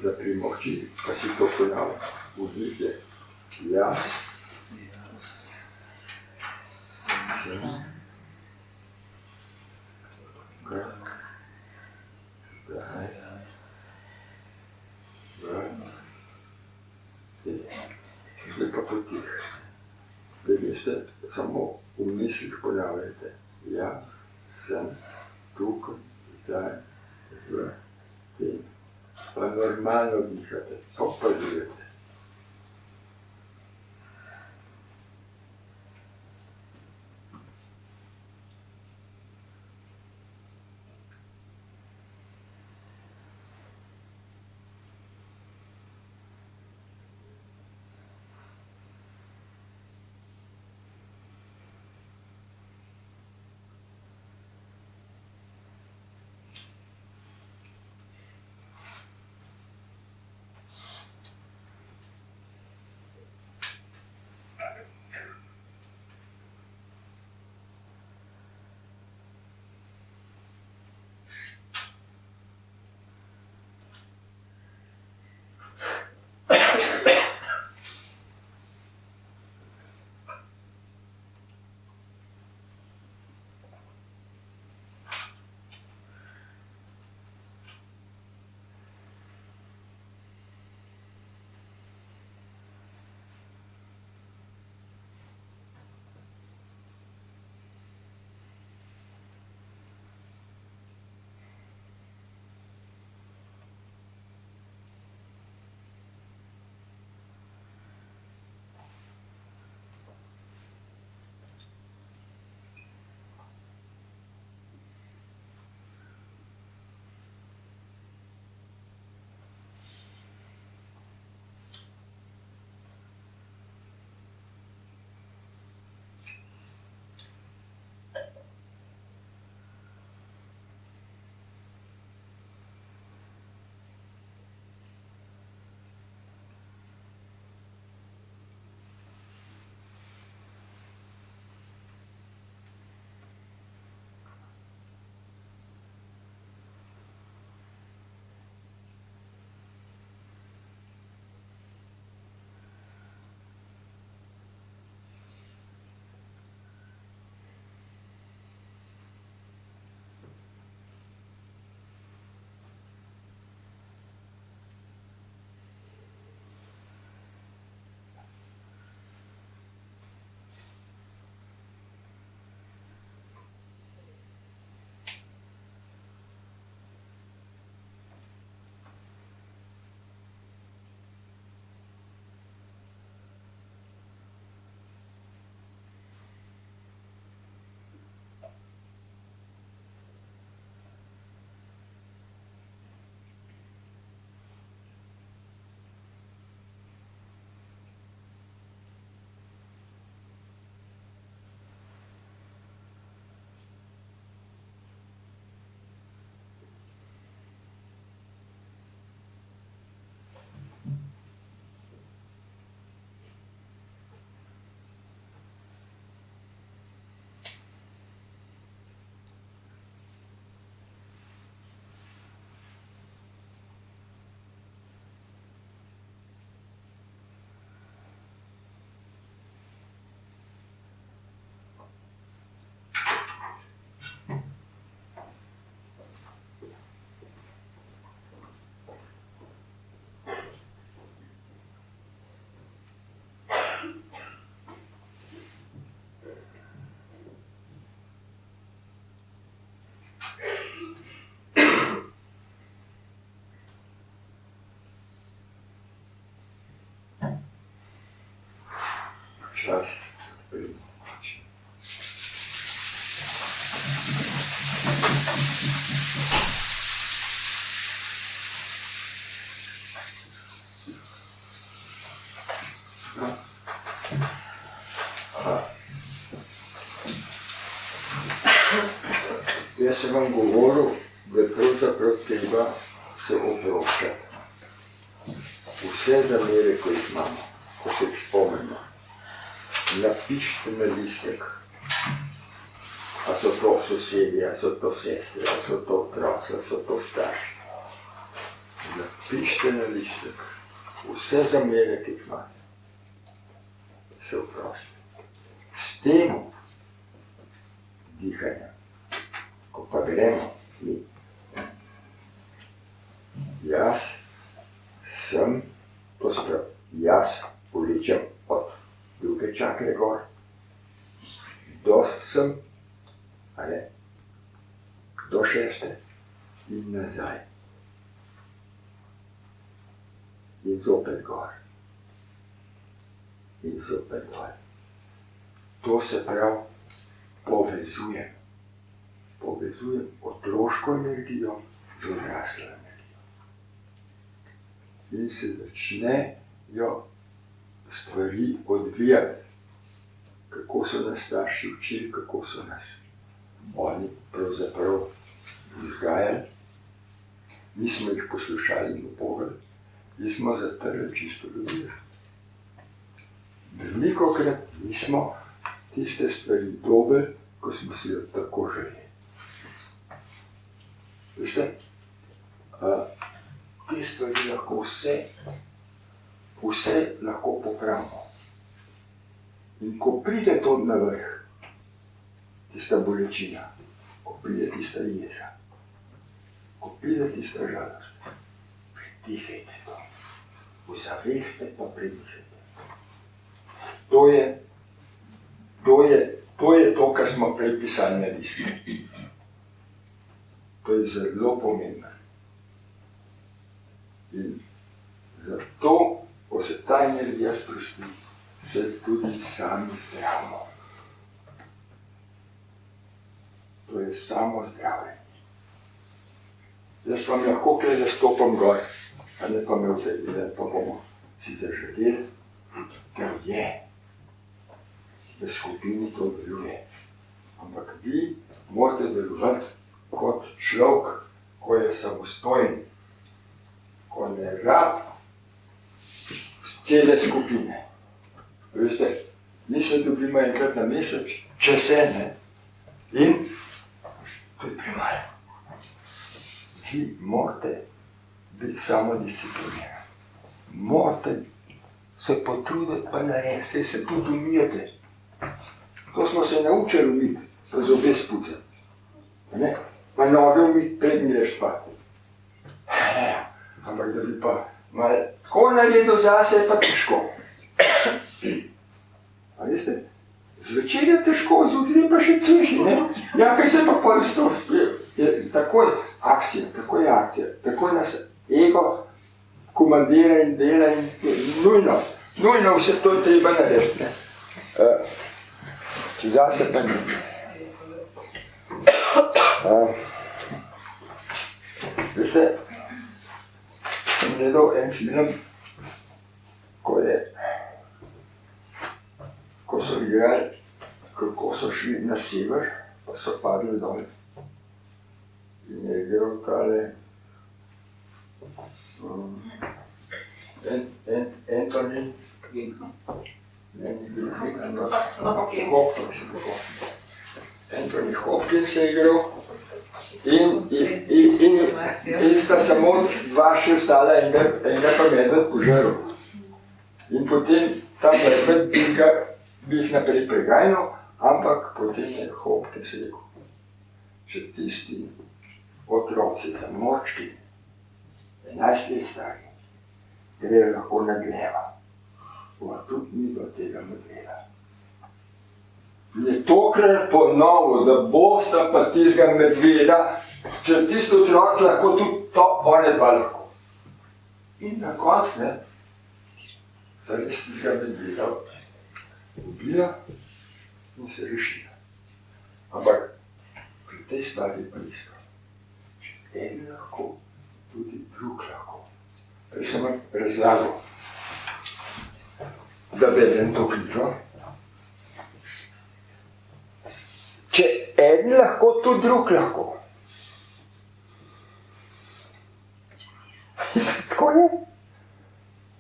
Zaprimo oči, pa si to ponavljam. Vdihte. Jaz sem tukaj, zdaj, v tem. Zdaj pa potih. Zdaj veste, samo v mislih ponavljajte. Jaz sem tukaj, zdaj, v tem. Pa normalno dihate, opazujete. čas pridemo. Jaz sem vam govoril, da je pravzaprav treba se oproščati. Vse zamere, ko jih imamo, ko se jih spomnimo, napišite na listek. A so to sosedje, a so to sestre, a so to otroci, a so to starši. Napišite na listek vse zamere, ki jih imate. Se oprostite. S tem dihanjem, ko pa gremo mi, jaz sem, to se pravi, jaz vlečem od druge čakre gor, sem, do 6. in nazaj. In zopet gor. In zopet dol. To se pravi, povezujem. Povezujem otroško energijo z odraslo energijo. In se začnejo stvari odvijati, kako so nas starši učili, kako so nas oni pravzaprav vzgajali. Mi smo jih poslušali in ubogali, mi smo zatrli čisto ljubezen. Velikokrat nismo tiste stvari dobili, ko smo si jo tako želeli. Veste, te stvari lahko vse lahko popravimo. In ko pride to na vrh, tista bolečina, ko pride tista jeza, ko pride tista žalost, predihajte to. Ozaveste pa predihajte. To je to, kar smo prej pisali na listu. To je zelo pomembno. In zato, ko se ta energija sprosti, se tudi sami zdravimo. To je samo zdravljenje. Zdaj vam lahko kaj zastopam gor, a ne pa me vzeli, pa bomo si zaželeli, ker je. V skupini to deluje. Ampak vi morate delovati kot človek, ko je samostojen, ko ne rab z cele skupine. Veste, mi se dobimo enkrat na mesec, če se ne, in to je premalo. Vi morate biti samodisciplinirani. Morate se potruditi pa narediti, saj se tudi umijete. To smo se naučili umiti, pa zobe spucati. Pa noge umiti, preden greš spati. Ampak da bi pa malo tako naredil zase, je pa težko. A veste, zvečer je težko, zjutraj pa še težje, ne? Ja, kaj se pa pol s to sprejel? Takoj akcija, takoj nas ego komandira in dela in nujno vse to je treba narediti, ne? Če zase pa ne. Veste, sem gledal en film, ko so igrali, kako so šli na sever, pa so padli dol. In je igral tale Anthony Anthony Hopkins je igral in sta samo dva še ostala, enega pa medved požrl. In potem ta medved bi jih naprej preganjal, ampak potem je Hopkins rekel, že tisti otroci za močki, 11 let stari, grejo lahko na gleva. Pa tudi ni do tega medveda. In je tokrat ponovil, da bosta pa tistega medveda, če tisti otrok lahko tudi to, one dva lahko. In na koncu, zares tistega medveda ubila in se rešila. Ampak pri tej stvari je pa isto. Če en lahko, tudi drug lahko. Prej sem vam razlagal, da berem to knjigo. Če en lahko, tudi drug lahko. Tako je.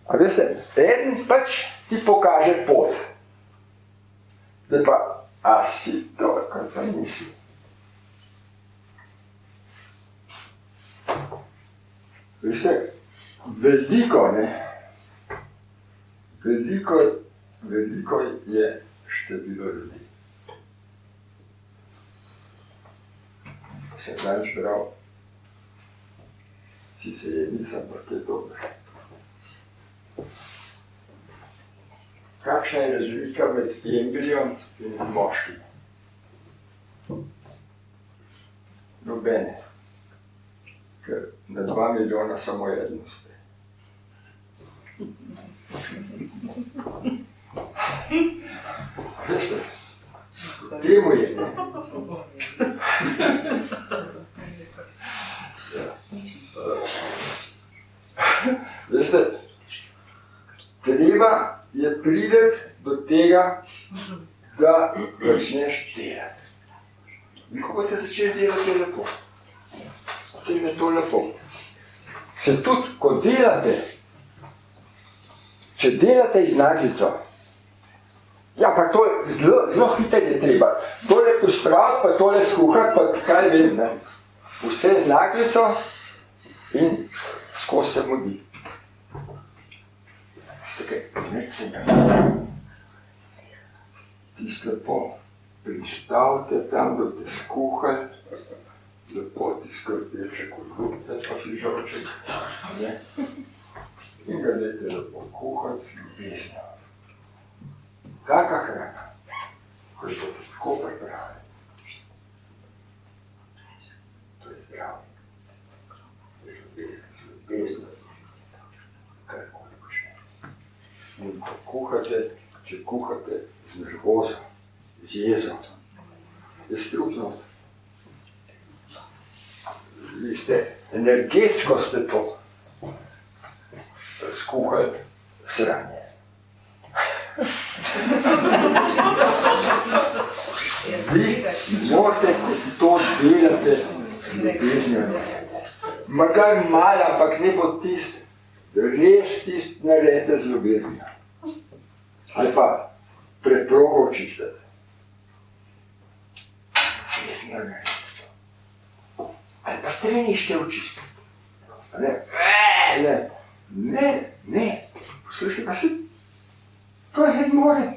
A veste, en pač ti pokaže pot. Zdaj pa, a si to, kaj pa nisi. Veste, veliko je število ljudi. Sem danes bral, sicer je nisem, ampak je dobro. Kakšna je razlika med embrijem in moškim? Nobene. Ker na 2 milijona samo eden uspe. Veste, temu je, ne? Veste, treba je priti do tega, da začneš delati. In ko boste začeli delati, je lepo. Potem je to lepo. Se tudi, ko delate, če delate iz naglico, ja, pa to zelo hitro je treba. Tole pospraviti, pa tole skuhati, pa kaj vem, ne. Vse z naglico in skozi se mudi. Nič se ga ne. Tisto lepo pristavite tam, da te skuhali, lepo ti skrpeče kulhute, pa fižolček, ne. In ga dajte lepo kuhati z ljubeznijo. Taka hrana, ko je to tako pripravljeno, to je zdravje. To je ljubeznijo, karkoli počne. In ko kuhate, če kuhate z nervozo, z jezo, je strupno. Vi ste, energetsko ste to skuhali sranje. Vi morate, ko to delate z ljubeznijo, magaj malo, ampak ne bo tist, res tist naredite z ljubeznijo. Ali pa preprogo očistate. Ljubeznijo naredite to. Ali pa stranišče očistite. Ne, poslušajte, pa si to je more.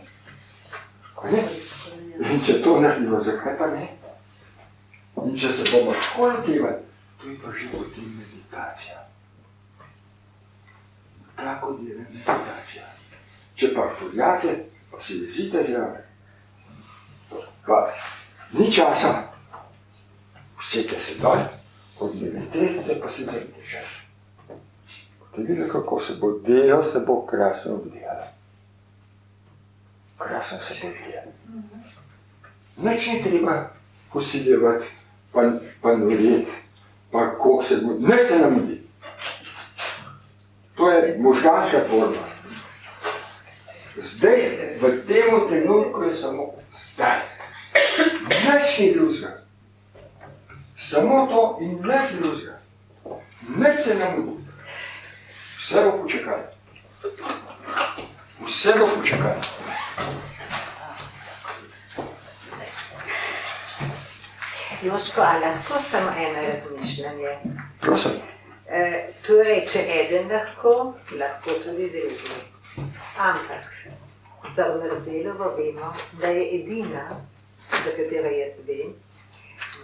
In če to naredimo, zakaj pa ne? In če se bomo tako lotevali, to je pa že potem meditacija. Tako dela meditacija. Če pa furjate, pa si jezite zraven. Pa ni časa, vsete se dol, odmeditirajte, pa si vzemite čas. Boste videli, kako se bo delo, se bo krasno odvijalo. Krasno se bo odvijalo. Nič ni treba posiljevati, pa noreti, pa kako se bo, nič se nam mudi. To je možganska forma. Zdaj, v tem trenutku je samo zdaj. Nič ni drugega. Samo to in nič drugega. Nič se nam mudi. Vse bo počakalo. Vse bo počakalo. Jožko, a lahko samo eno razmišljanje? Prosim. Torej, če eden lahko, lahko tudi drugi. Ampak za Omerzelovo vemo, da je edina, za katero jaz vem,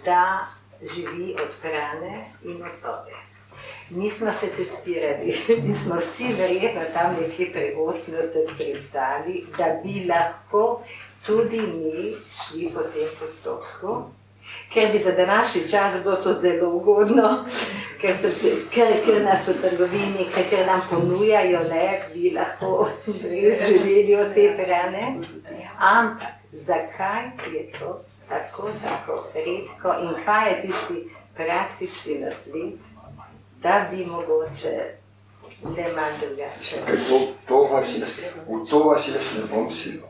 da živi od hrane in od vode. Mi smo se testirali in smo vsi verjetno tam nekje pri 80 pristali, da bi lahko tudi mi šli po tem postopku, ker bi za današnji čas bilo to zelo ugodno, ker nas v trgovini, ker nam ponujajo, ne, bi lahko res živeli od te hrane. Ampak zakaj je to tako redko in kaj je tisti praktični nasvet, da bi mogoče le manj drugače? V to vas jaz ne bom silil.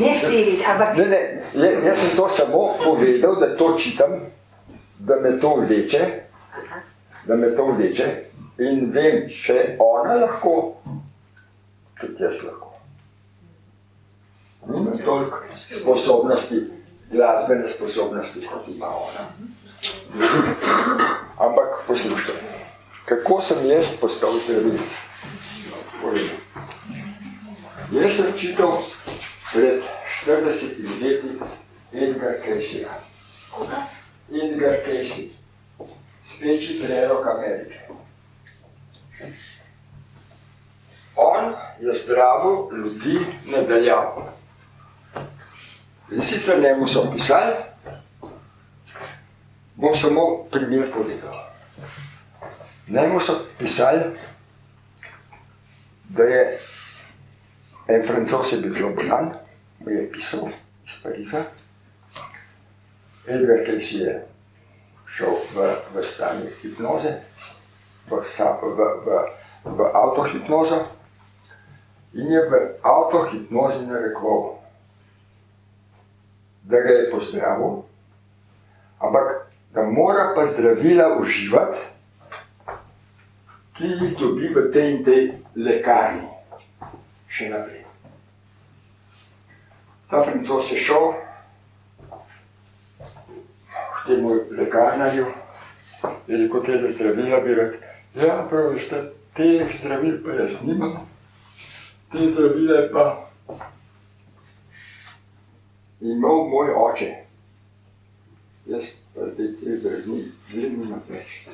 Ne siliti, ampak... Jaz sem to samo povedal, da to čitam, da me to vleče in vem, če ona lahko, tudi jaz lahko. Nima toliko sposobnosti, glasbene sposobnosti, kot ima ona. Ampak poslušajte, kako sem jaz postal zdravilec? Jaz sem čital pred 40 leti Edgar Cayceja. Edgar Cayce, speči prerok Amerike. On je zdravil ljudi nadaljavo. In sicer njemu so pisali, bom samo primer povedal. Njemu so pisali, da je en Francoz je bil zelo bolan, mu je pisal iz Pariza. Edgar Cayce je šel v stanje hipnoze, v avtohipnozo in je v avtohipnozi narekoval, da ga je pozdravil, ampak da mora pa zdravila uživati, ki jih dobi v tej in tej lekarni. Še naprej. Ta Francoz je šel k temu lekarnarju, je rekel, tebe zdravila bi rad. Ja, prav, veste, teh zdravil pa jaz nimam, te zdravile pa imel moj oče. Jaz pa zdaj te zdravil nimam več.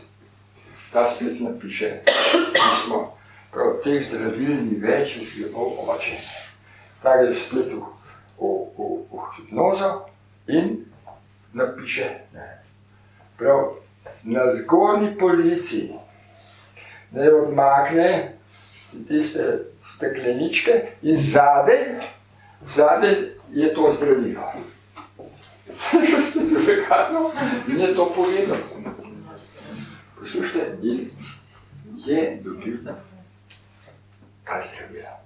Ta spet napiše pismo. Prav, teh zdravil ni več, je imel oče. Ta je spet v hipnozo in napiše, prav, na zgornji polici ne odmakne tiste stekleničke in zadaj je to zdravilo. Še spet v lekarno in je to povedal. Poslušajte, in je dobil ta zdravila.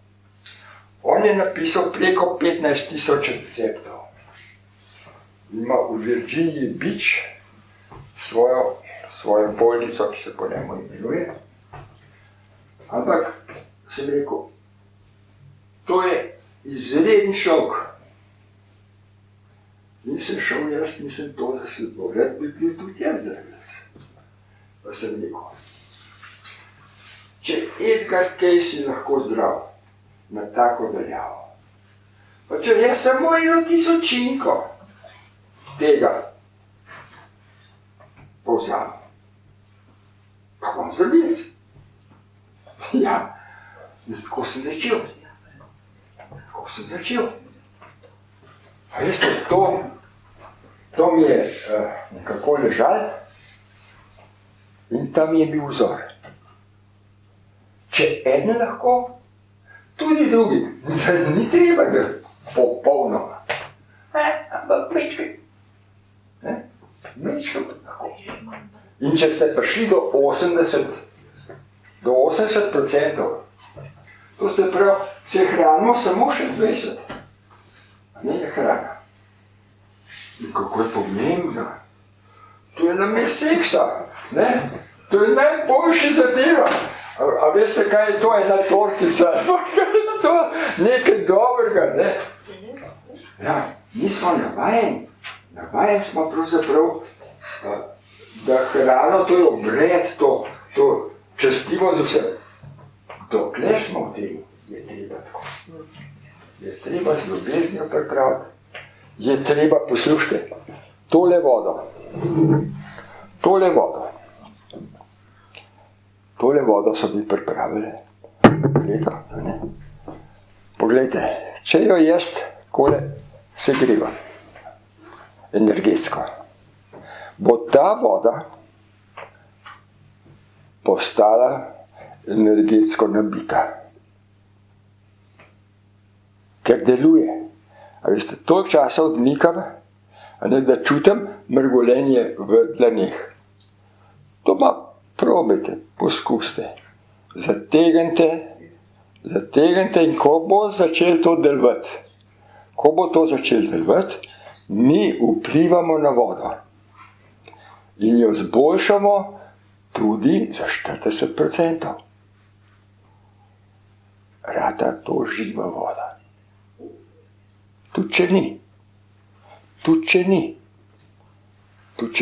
On je napisal preko 15,000 receptov. Ima v Virginiji Beach svojo bolnico, ki se po njemu imenuje. Ampak sem rekel, to je izreden šok. In sem šel jaz in sem to zasledoval. Rad bi bil tudi jaz zdravilec. Pa sem rekel, če Edgar Cayce lahko zdrav na tako daljavo, pa če jaz samo 1/1000 tega povzamem, pa bom zdravilec. Ja, tako sem začel. A veste, to mi je nekako ležalo in tam je bil vzor. Če eden lahko, tudi drugi. Ni treba, da popolnoma. Ampak mečkaj lahko. In če ste prišli do 80%, to ste prav, se hranimo samo še 20. Ne je hrana. In kako je pomembno. To je namest seksa. Ne? To je najboljša zadeva. A veste, kaj je to, ena tortica? To nekaj dobrega, ne? Ja, mi smo navajeni. Navajeni smo pravzaprav, da hrano, to je obred, to častimo z vsem. Dokler smo v tem, je treba tako. Je treba z ljubeznijo pripraviti. Je treba, poslušajte, tole vodo so mi pripravili leto. Poglejte, če jo jaz takole segrevam energetsko, bo ta voda postala energetsko nabita. ker deluje. A veste, toliko časa odmikam, a ne, da čutim mrgolenje v dlaneh. Doma probajte, poskusite. Zategnite in ko bo začel to delovati, mi vplivamo na vodo in jo zboljšamo tudi za 40%. Rata to živa voda. Tudi če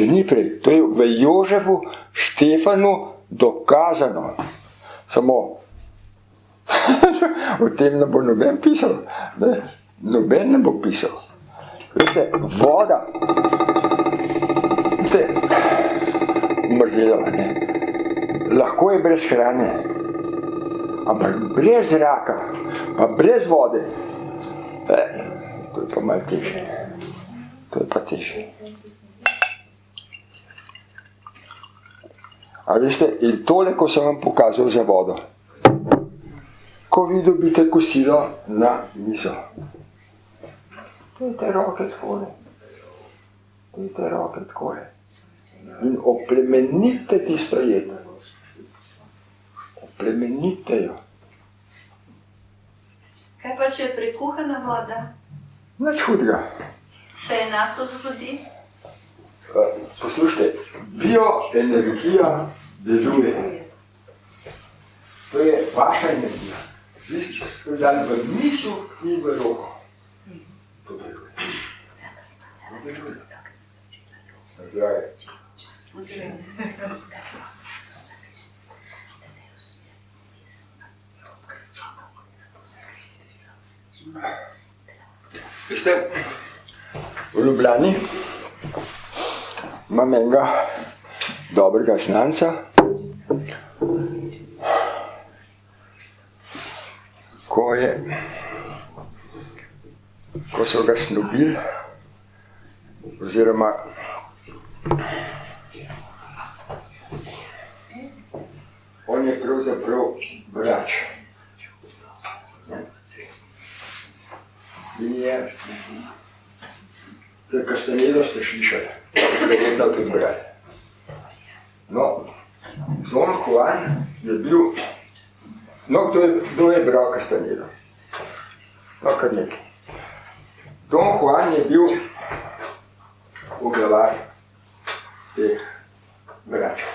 ni prej. To je v Jožefu Štefanu dokazano. Samo o tem ne bo noben pisal. Ne? Noben ne bo pisal. Veste, voda, umrzela, ne? Lahko je brez hrane, ampak brez zraka, pa brez vode, to je pa malo težje. A veste, in tole, ko sem vam pokazal za vodo, ko vi dobite kosilo na mizo, dajte roke takole in oplemenite tisto jed. Oplemenite jo. Kaj pa, če je prekuhana voda? Nič hudega. Se enako zgodi? Poslušajte, bioenergija deluje. To je vaša energija. Vi ste dali v misel in v roko. To deluje. Zdravje. Veste, v Ljubljani imam enega dobrega znanca, ko so ga snubili, oziroma on je pravzaprav vrač. In je, za Castanedo ste slišali, verjetno tudi brali. No, Don Juan je bil, kdo je bral Castanedo? No, kar nekaj. Don Juan je bil poglavar teh vračev.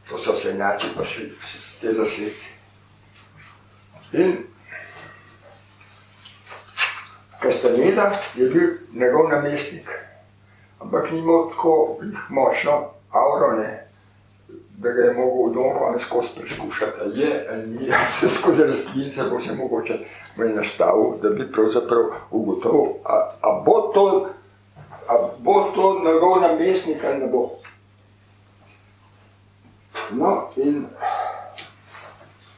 To so se inači, pa te zasledci. In Castaneda je bil njegov namestnik, ampak ni imel tako močno auro, ne, da ga je mogel Don Juan skozi preskušati, ali je, ali ni, vse skozi rastlince bo se mogoče me nastavil, da bi pravzaprav ugotovil, a bo to njegov namestnik ali ne bo. No, in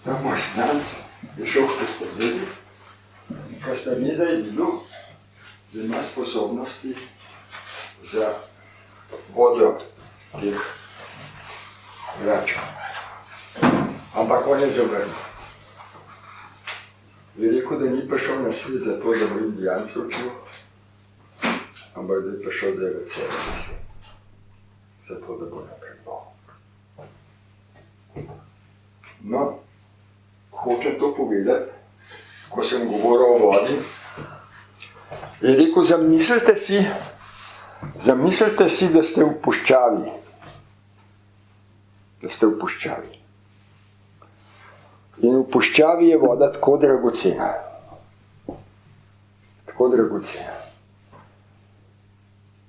ta moj znanc je šel v Castanedo. Castaneda je videl, da ima sposobnosti za vodjo teh vračev. Ampak on je zavrnil. Je rekel, da ni prišel na svet zato, da bo Indijance učil, ampak da je prišel delati sebe na svet. Zato, da bo napredoval. No, hočem to povedati, ko sem govoril o vodi, je rekel, zamislite si, da ste v puščavi. In v puščavi je voda tako dragocena.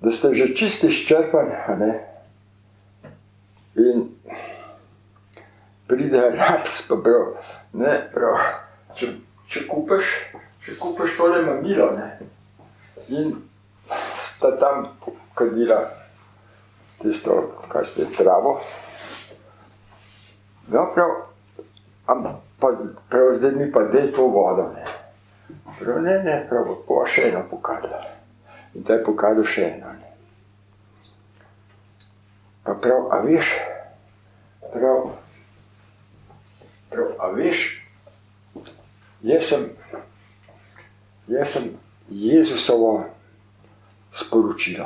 Da ste že čisto izčrpani, a ne? In pride rac, pa prav, ne, prav, če kupiš tole mamilo, ne, in sta tam kadila tisto, kaj ste, travo, no, prav, zdaj mi pa dej to vodo, ne, prav, ne, prav, pa še eno pokadla, in ta je pokadil še eno, ne, pa prav, a veš, jaz sem Jaz sem Jezusovo sporočilo.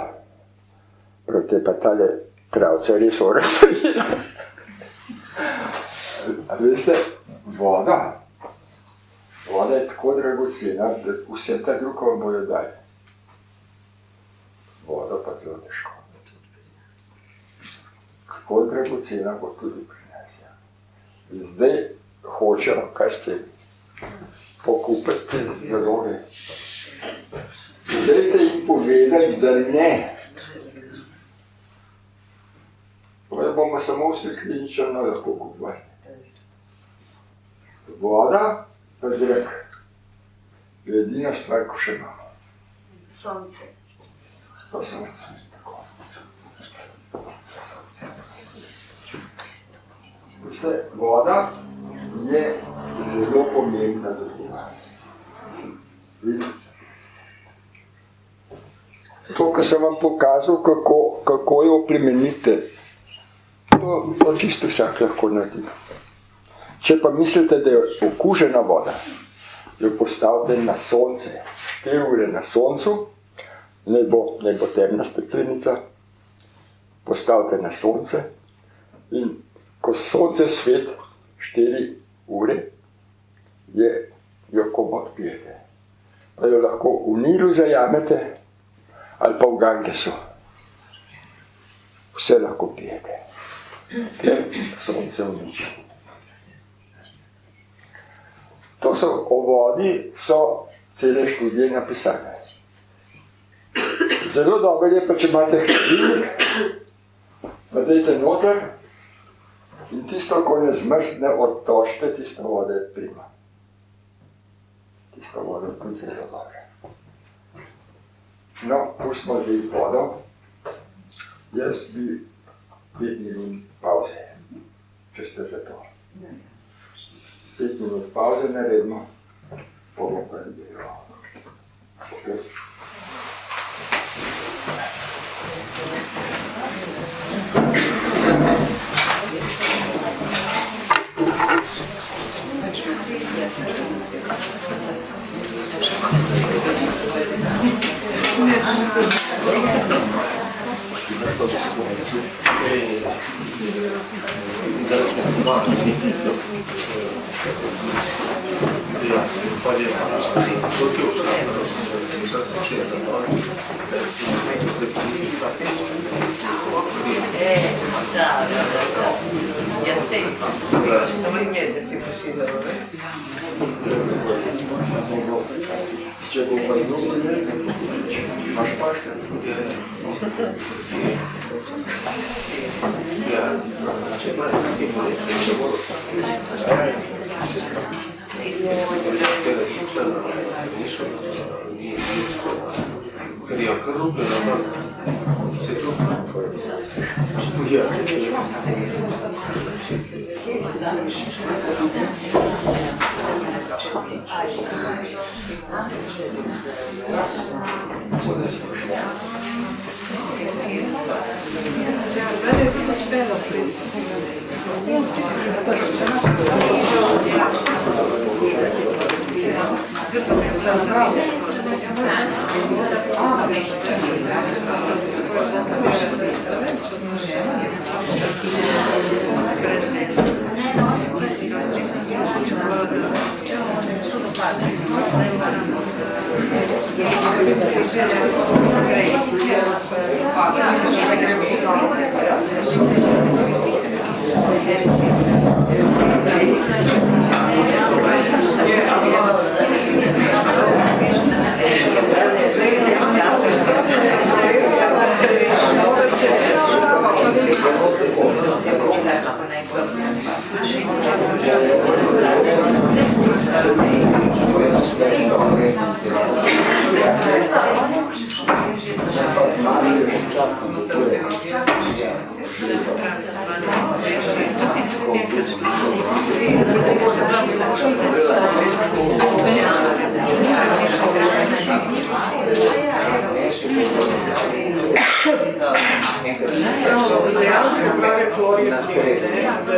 Prav te pa tale travca res orefrila. Veste, voda je tako dragocena, da vse ta druga vam bojo dali. Voda pa zelo težko. Kako dragocena bo tudi pri nas. Ja. Zdaj hočejo, kaj ste, pokupiti zaloge. Zdaj te jim povedali, da ne. Da bomo samo vse klinično lahko kupovali. Voda pa zrak. Je edina stvar, ko še imamo. Sonce. Pa sonce. Vse, voda je zelo pomembna za življenje. Vidite? To, kar sem vam pokazal, kako jo plemenite, to čisto vsak lahko naredi. Če pa mislite, da je okužena voda, jo postavite na sonce, 4 ure na soncu, ne bo temna steklenica, postavite na sonce in ko sonce svet 4 ure, jo komot pijete. Pa jo lahko v Nilu zajamete ali pa v Gangesu. Vse lahko pijete, ker sonce uniči. To so o vodi, so cele študije napisane. Zelo dobro je pa, če imate hladilnik, pa dajte noter in tisto, ko ne zmrzne, odtožite, tisto voda je prima. Tisto voda je tudi zelo dobra. No, pustimo zdaj vodo. Jaz bi 5 minut pauze, če ste za to. 5 minut pauze naredimo, pa bomo pa nadaljeval. Okay.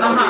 Aha,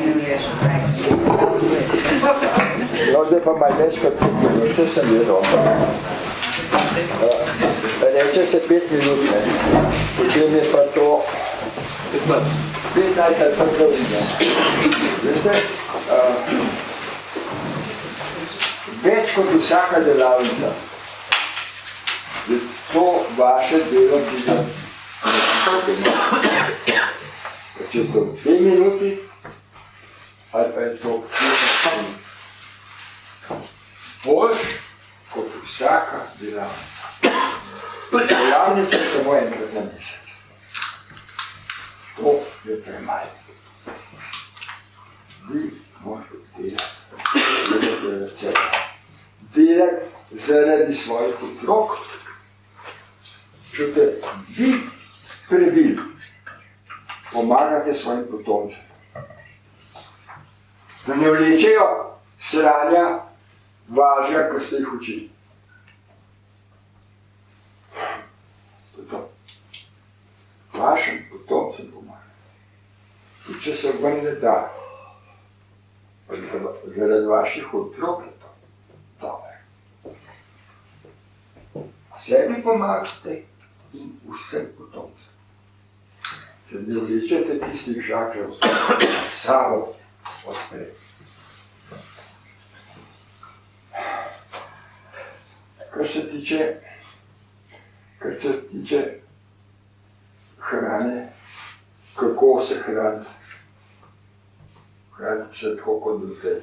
imenuješ kaj. No, zdaj pa malo več kot 5 minut, vse sem jedel. Reče se 5 minut, ne. Potem je pa to 15 ali pa 20, ne. Veste, več kot vsaka delavnica je to vaše delo, ki ga če je to 2 minuti, ali pa je to 15 minut. Boljš kot vsaka delavnica. Delavnica je samo enkrat na mesec. To je premalo. Vi morate delati. Delati zaradi svojih otrok. Čute, vi previli pomagate svojim potomcem. Da ne vlečejo sranja važja, kar ste jih učili. To. Vašim potomcem pomagate. In če se vam ne da, zaradi vaših otrok je to dobre. Sebi pomagate in vsem potomcem. Če ne vlečete tistih žakljev samo odprej. Kar se tiče hrane, kako se hraniti. Hraniti se tako kot do zdaj.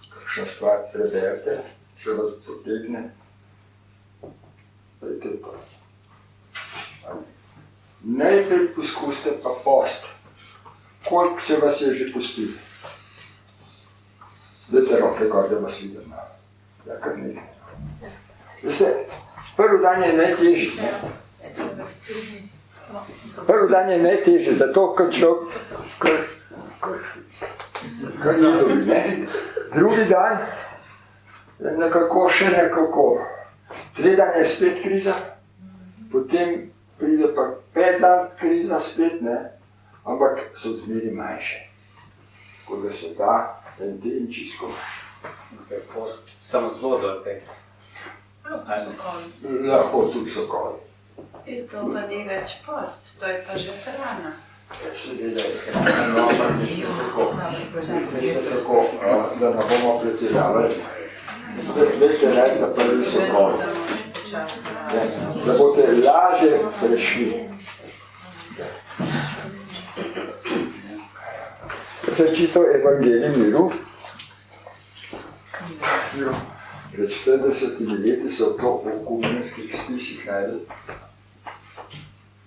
Kakšna stvar preberite, če vas potegne. Dajte to. Najprej poskusite pa post. Koliko se vas je že pustili? Dajte roke gor, da vas vidim. Ja, kar nekaj. Veste, prvi dan je najtežji, ne? Prvi dan je najtežji, zato ker človek kar je dobi, ne? Drugi dan je nekako še nekako. 3 dan je spet kriza, potem pride pa 5 dan kriza spet, ne? Ampak so zmeri manjše. Tako da se da en teden čisto. Samo z vodo, kaj? Lahko tudi sokoli. To pa ni več post, to je pa že hrana. Seveda je hrana, no, ampak mislim tako, da ne bomo pretiravali. Veste, najte prvi sokoli. Da boste lažje prešli. Ko sem čital Evangelij miru, pred 40 leti so to v kumenskih spisih najdel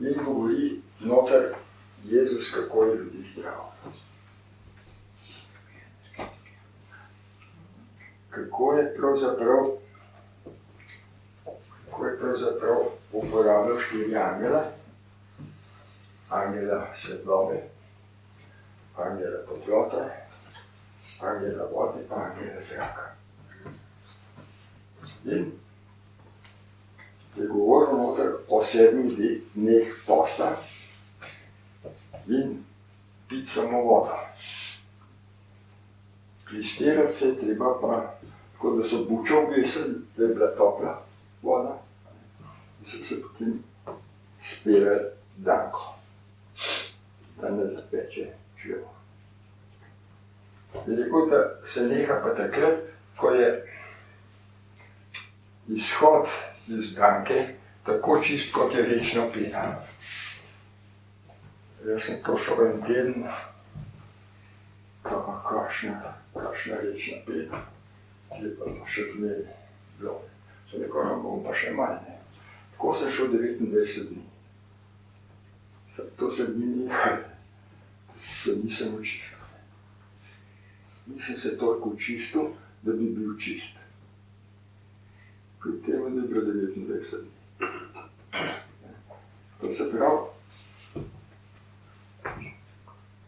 in govori noter Jezus, kako je ljudi zdrav. Kako je pravzaprav uporabljal 4 angela, angela svetlobe, angela toplote, angela vode pa angela zraka. In je govoril noter o 7 dneh posta in piti samo vodo. Kristirati se je treba pa, tako da so bučo obesili, da je bila topla voda in so se potem spirali danko, da ne zapeče črevo. Je rekel, da se neha pa takrat, ko je izhod iz danke tako čist, kot je rečna pena. Jaz sem to šel en teden, kakšna rečna pena, ki je pa še zmeri bilo. So rekel, no, bom pa še manj, ne. Tako sem šel 29 dni. To se dni nehali, da se nisem očistil. Nisem se toliko očistil, da bi bil čist. Pri temu ni bilo 29 dni. To se pravi,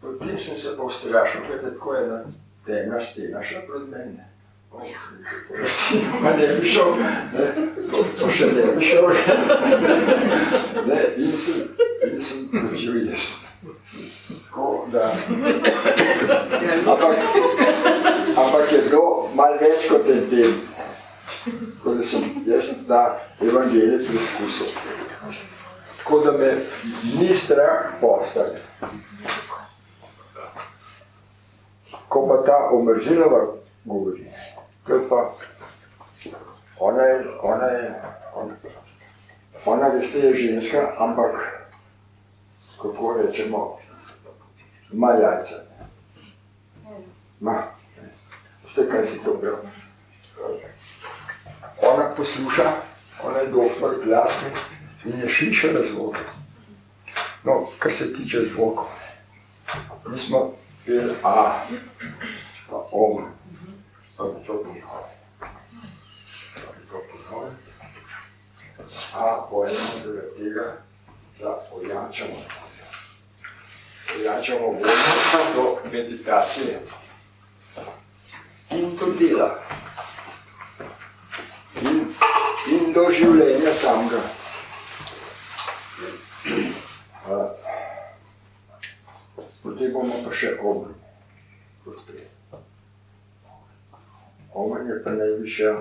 potem sem se pa ustrašil, kajte tako je ena temna stena šla pred mene. Pa ne bi šel, to še ne bi šel. In sem začel jesti. Tako da Ampak je bilo malo več kot en tem, ko da sem jaz ta evangelij preizkusil. Tako da me ni strah postati. Ko pa ta Omrzinova govori, to je pa, ona veste je ženska, ampak, kako rečemo, ima jajca. Veste, kaj si to prav? Ona posluša, ona je doktor glasbe in je slišala zvoke. No, kar se tiče zvokov. Mi smo peli A, pa Om, pa to A pojemo tega, da ojačamo voljo do meditacije in do dela in do življenja samega. Potem bomo pa še Om. Om je pa najvišja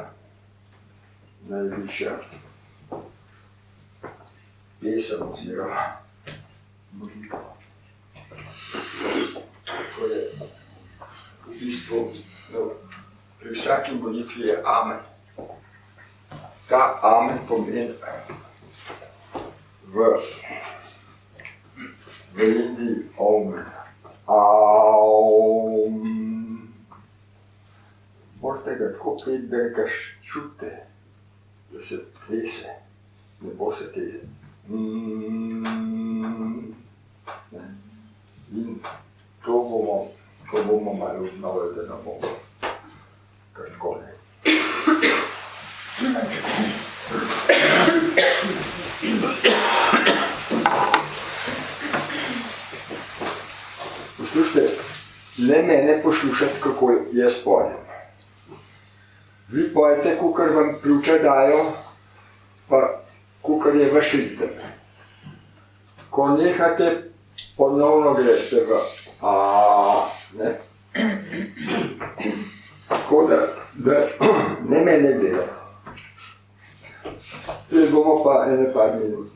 pesem oziroma molitva. To je v bistvu, pri vsaki molitvi je Amen. Ta Amen pomeni v Indiji Om. Aum. Morate ga tako peti, da ga čutite, da se trese, ne bo se teže. In to bomo malo obnovili, da ne bomo kar tako ne. Poslušajte, ne mene poslušati, kako jaz pojem. Vi pojete, kakor vam pljuča dajo, pa kakor je vaš ritem. Ko nehate, ponovno greste v A, ne? Tako da ne mene gleda. Zdaj bomo pa ene par minut.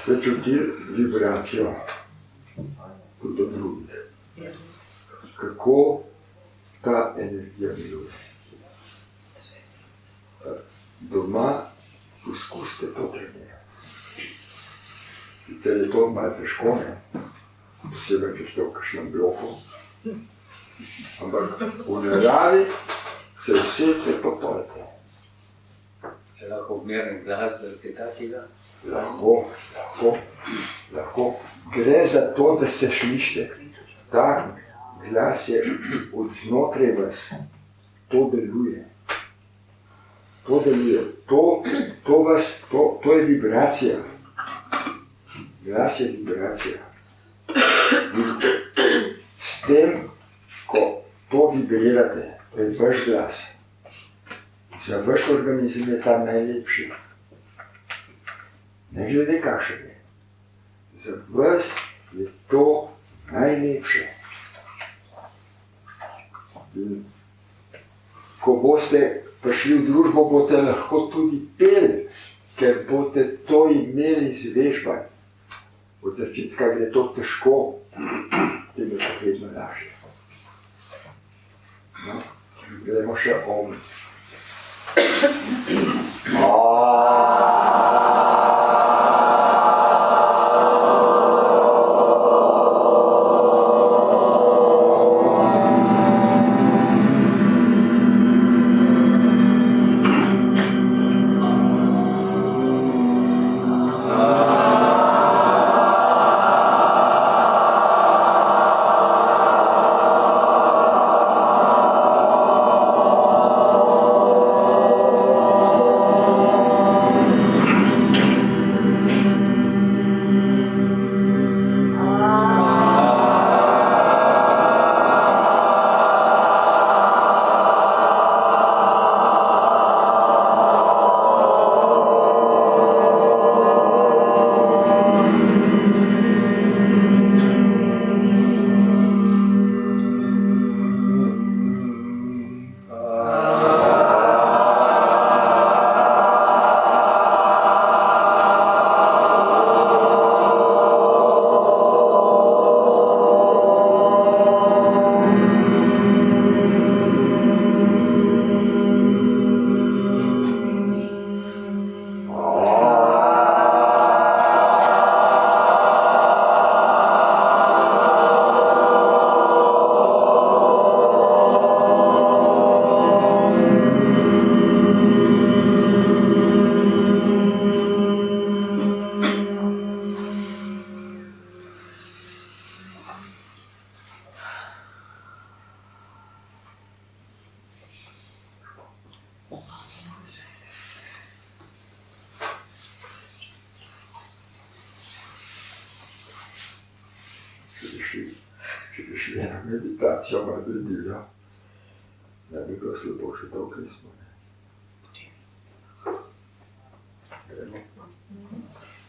Ste čutili vibracijo tudi od drugih. Kako ta energija deluje. Doma poskusite to trenirati. Sicer je to malo težko, ne? Posebej, če ste v kakšnem bloku. Ampak v naravi se vse te popolite. Če lahko odmernik glasbe, kaj takega? Lahko. Gre za to, da se slišite. Ta glas je od znotraj vas. To deluje. To je vibracija. Glas je vibracija. In s tem, ko to vibrirate, to je vaš glas, za vaš organizem je ta najlepši. Ne glede kakšen je. Za vas je to najlepše. In ko boste prišli v družbo, boste lahko tudi peli, ker boste to imeli zvežbati. Od začetka gre to težko, tem je pa vedno lažje. No, gremo še om. Če bi šli na meditacijo, malo bi divja, ne bi bilo slabo, še dolgo nismo. Gremo.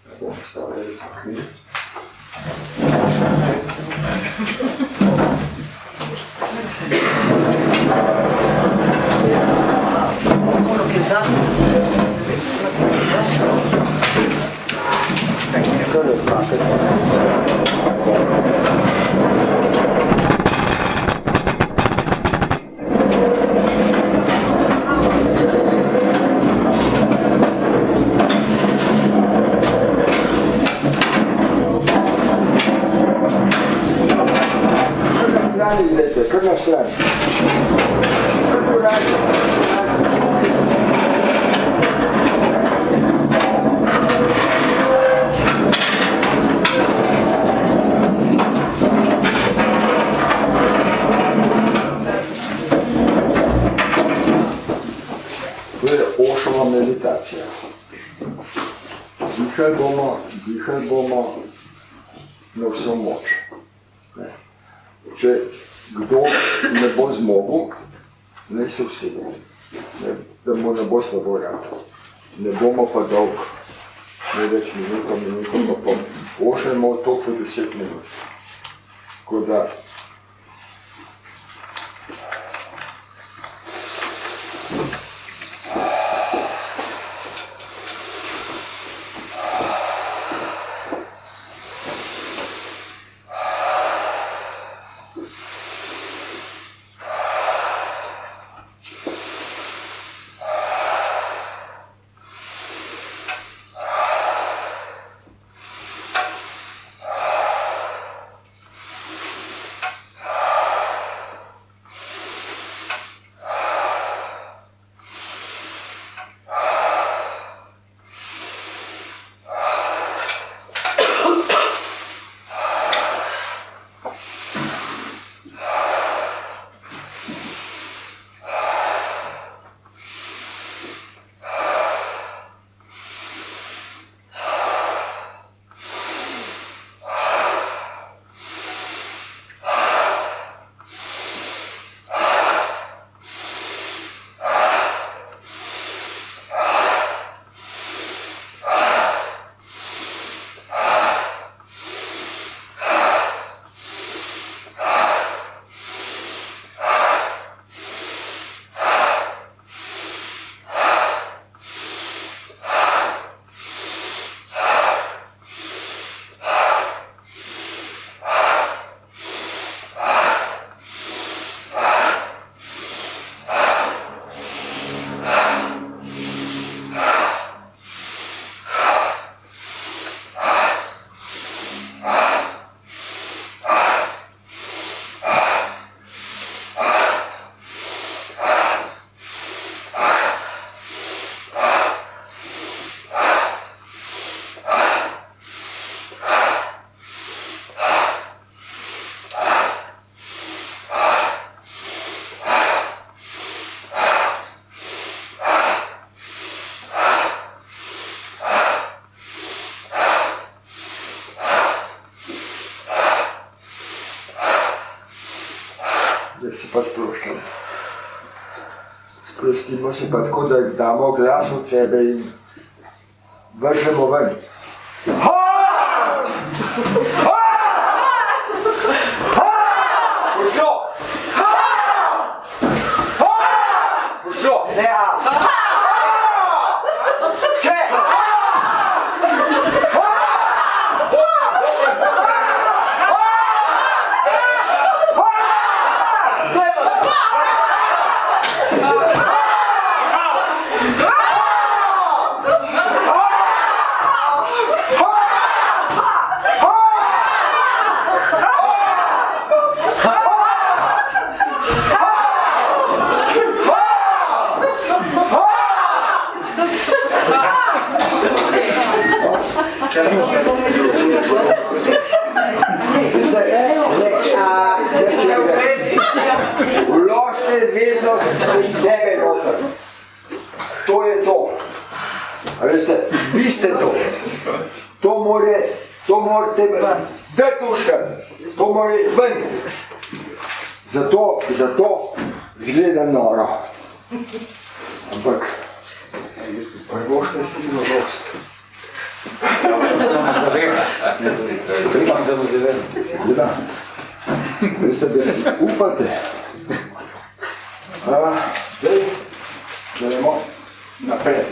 Ne bomo stavljali za knjig. Kar je znakaj. Idete, kar na stran. To je Oshova meditacija. Dihali bomo na vso moč. Če kdo ne bo zmogel, naj se usede, da mu ne bo slabo rado. Ne bomo pa dolg, ne več minuto pa pol. Osha je imel to po 10 minut. Tako da se pa sproščamo. Sprostimo se pa tako, da damo glas od sebe in vržemo ven. Pošlo! Pošlo! Ne, Še! Vložite vedno sebe noter. To je to. A veste, vi ste to. To morate dati duškati. To mora iti ven. Zato izgleda noro. Ampak prvošte si novost. Ja. Veste, da si upate. Zdaj gremo naprej.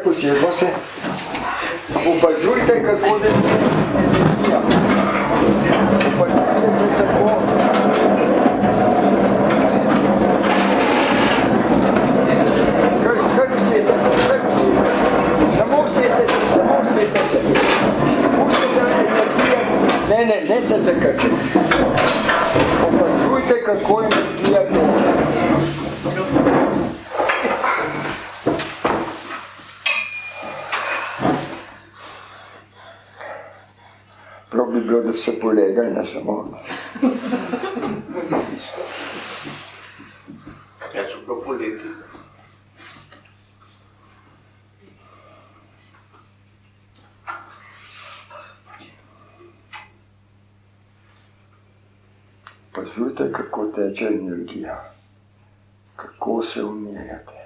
Posebno se opazujte, kako da opazujte se tako. Kar usijete se. Samo usijete se. Pustite energija. Ne se zakrti. Opazujte, kako energija teče. Prav bi bilo, da bi se polegali, ne samo. Ja, so prav poleti. Pazujte, kako teče energija, kako se umirjate.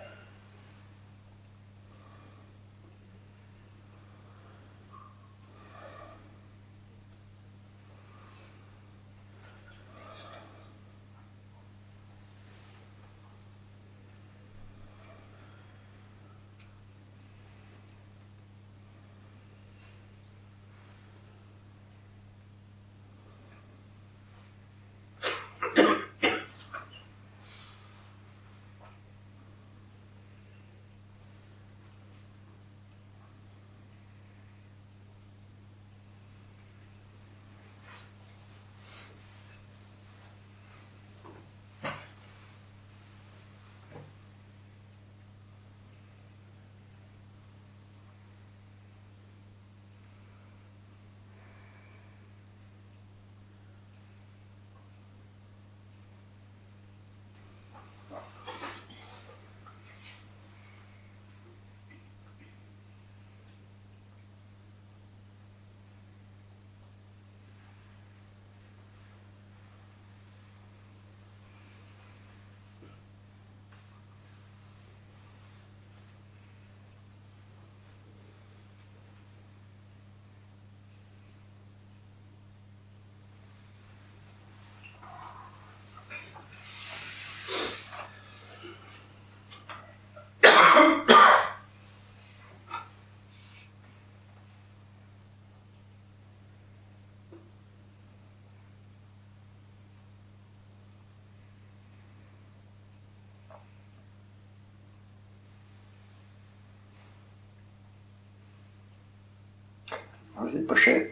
zdaj pa še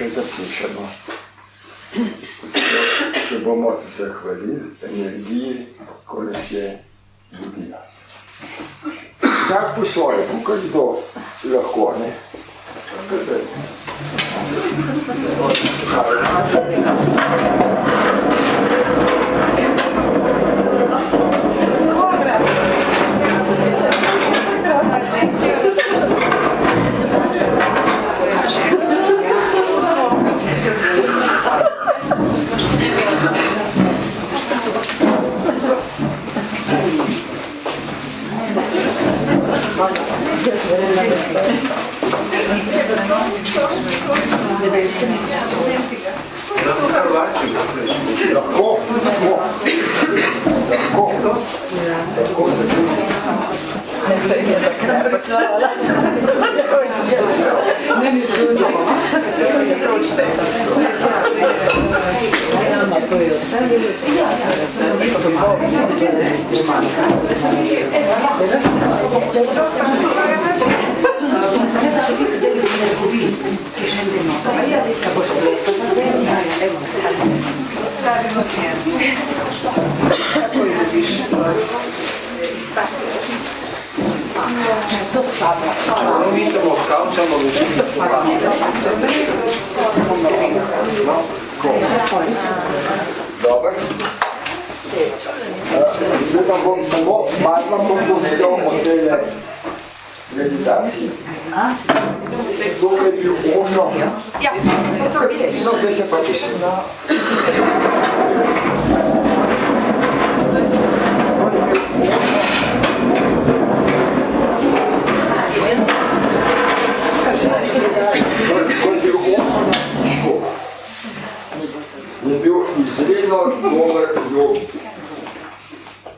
zapišemo. Se bomo zahvalili energiji, ko nas je ljubila. Vsak po svoje, kakor kdo lahko, ne? Dobro. Zdaj pa bom samo malo povedal o tej meditaciji. Dokaj je bil Ošo. Ja, posebej. No, zdaj se pa posim. Je bil izredno dober jogi.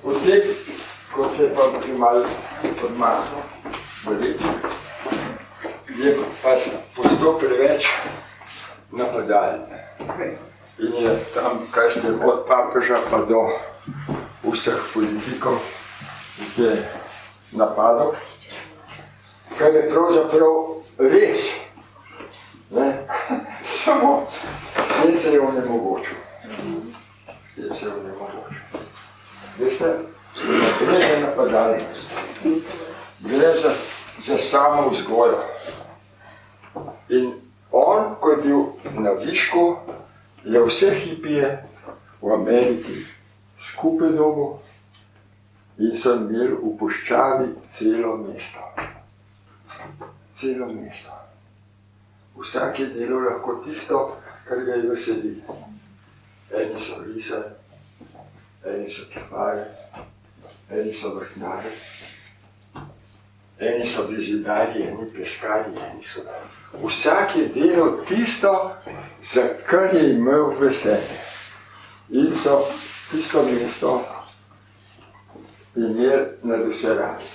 Potem, ko se je pa malo odmahnil v leti, je pa postal preveč napadalen. In je tam, kaj ste od papeža pa do vseh politikov, je napadal, kar je pravzaprav res. Samo svet se je onemogočil. Veste, gre za napadalnost. Gre za samo vzgojo. In on, ko je bil na višku, je vse hipije v Ameriki skupaj dobil in so imeli v puščavi celo mesto. Celo mesto. Vsak je delal lahko tisto, kar ga je veseli. Eni so risali, eni so kiparji, eni so vrtnari, eni so vizidarji, eni peskarji, eni so... Vsak je delal tisto, za kar je imel veselje. In so tisto mesto imeli nad vse radi.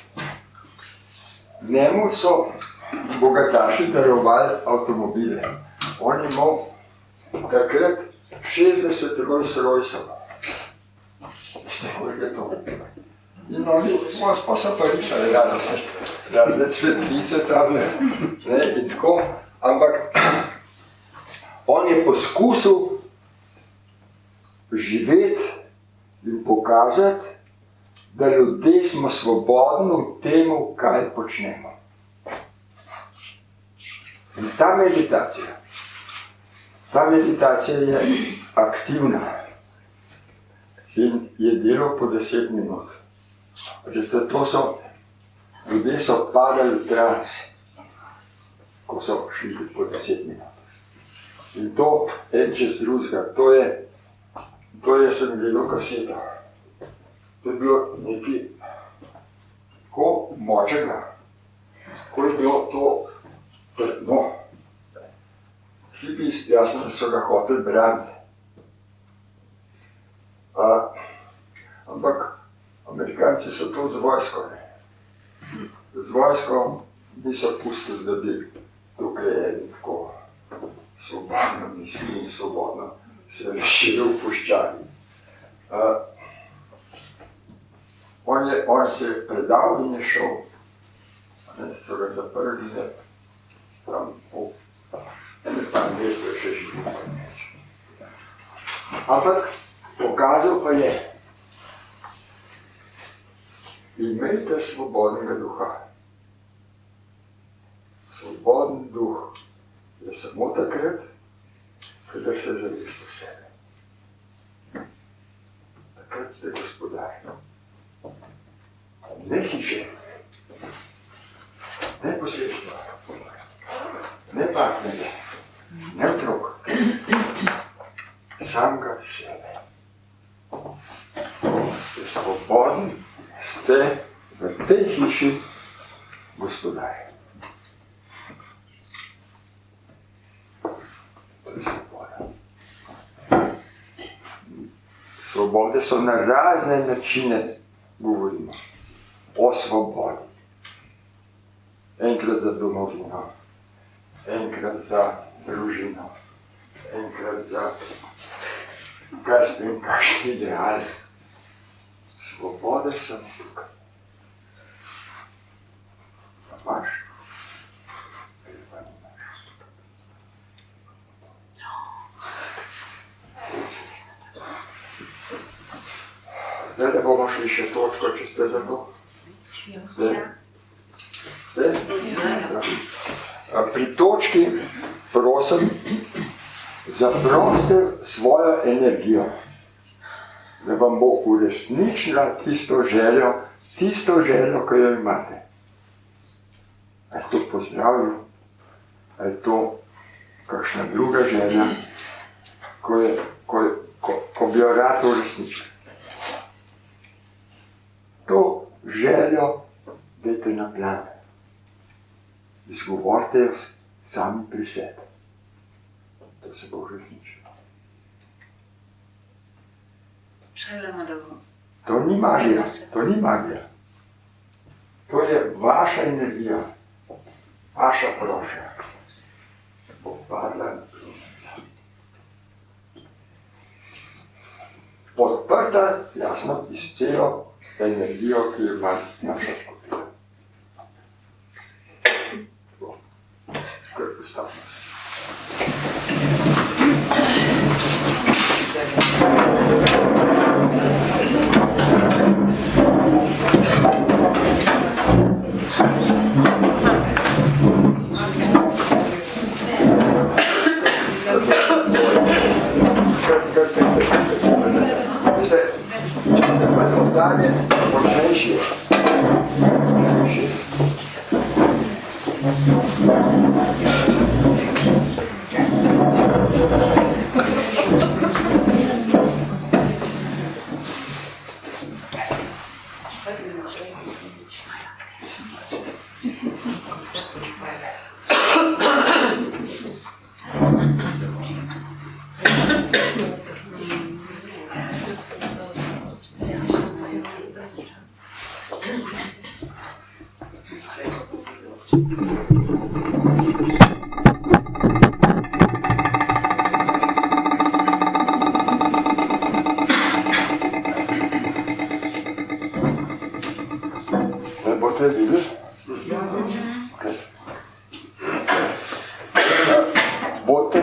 Njemu so bogataši darovali avtomobile. On je imel takrat 60 Rolls-Roycev. Veste, koliko je to? In oni pa so pa risali razne cvetlice tam, in tako. Ampak on je poskusil živeti in pokazati, da ljudje smo svobodni v temu, kaj počnemo. In ta meditacija je aktivna in je delo po 10 minut. Veste, to so, ljudje so padali v trans, ko so šli po 10 minut. In to en čez drugega, to je sem gledal kaseto. To je bilo nekaj tako močnega, ko je bilo to trdno. Hipiji, jasno, so ga hoteli braniti. Ampak Amerikanci so to z vojsko. Z vojsko niso pustili, da bi tukaj eden tako svobodno misli in svobodno se razširil v puščavi. On se je predal in je šel. So ga zaprli tam ene par meseca še živim. Ampak pokazal pa je, imejte svobodnega duha. Svoboden duh je samo takrat, kadar se zaveste sebe. Takrat ste gospodar. Ne hiše, ne posredstva, ne partnerja, ne otrok, samega sebe. Ste svobodni, ste v tej hiši gospodar. To je svoboda. Svobode so na razne načine govorimo. O svobodi. Enkrat za domovino, enkrat za družino, enkrat za kakšen ideal. Svobode sem tukaj. Pa imaš? Ali pa nimaš? Zdaj da bomo šli še točko, če ste za to. Zdaj? Pri točki, prosim, zaprosite svojo energijo, da vam bo uresničila tisto željo, ki jo imate. A je to pozdravljiv, a je to kakšna druga želja, ko bi jo rad uresničil. To željo dajte na plan. Izgovorite jo sami pri sebi. To se bo uresničilo. To ni magija, to ni magija. To je vaša energija, vaša prošnja. Bo padla na pljuč. Podprta, jasno, iz celo energijo, ki jo ima naša skupina. Kar postavno. Dalje, močnejši. Boste videli? Okay. Boste,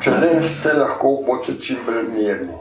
če ne ste lahko, boste čim bolj mirni.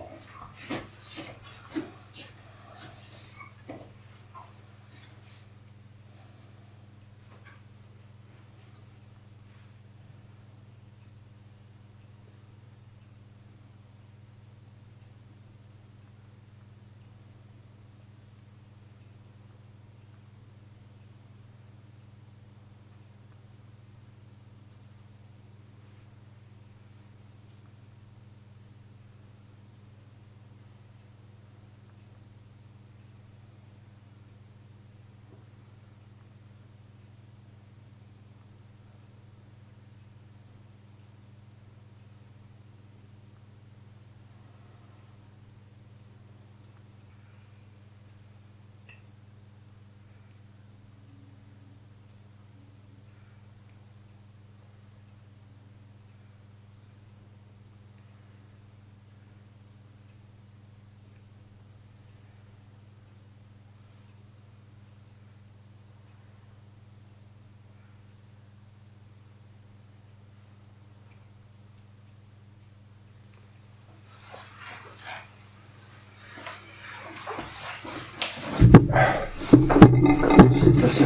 Site se.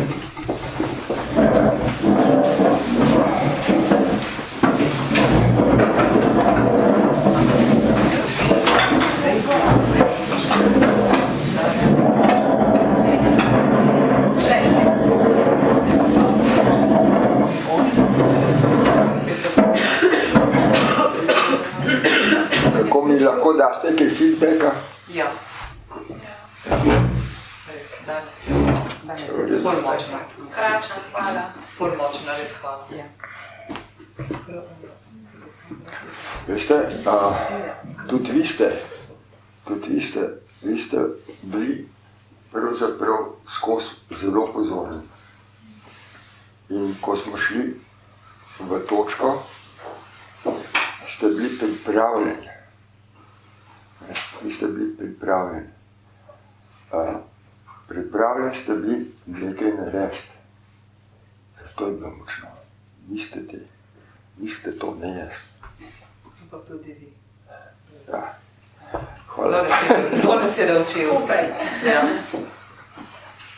Kako mi lahko daste kaj feedbacka? Ja. Res, danes je ful močna. Kračna, hvala. Ful močna, res hvala. Veste, tudi vi ste bili pravzaprav skozi zelo pozorni. In ko smo šli v točko, ste bili pripravljeni. Vi ste bili pripravljeni. Pripravljeni ste bili nekaj narediti. Zato je bilo močno. Vi ste to, ne jaz. Pa tudi vi. Ja. Hvala. To nas je naučil. Ja.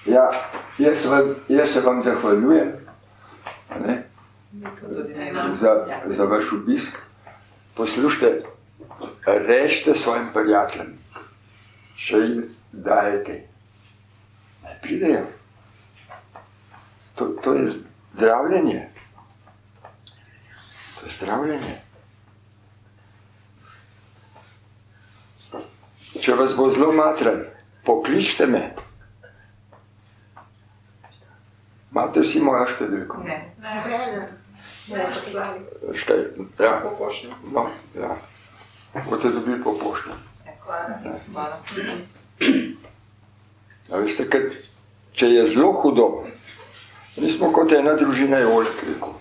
Ja, jaz se vam zahvaljujem, ne, Tudi mi. za vaš obisk. Poslušajte, rečite svojim prijateljem, še jim dajete. Ne pridejo. To je zdravljenje. To je zdravljenje. Če vas bo zelo matran, pokličite me. Imate vsi mojo številko? Ne. Ne poslali. Ja. No, ja. Boste dobili po pošti. Hvala. A veste, če je zelo hudo, mi smo kot ena družina, je Oleg rekel.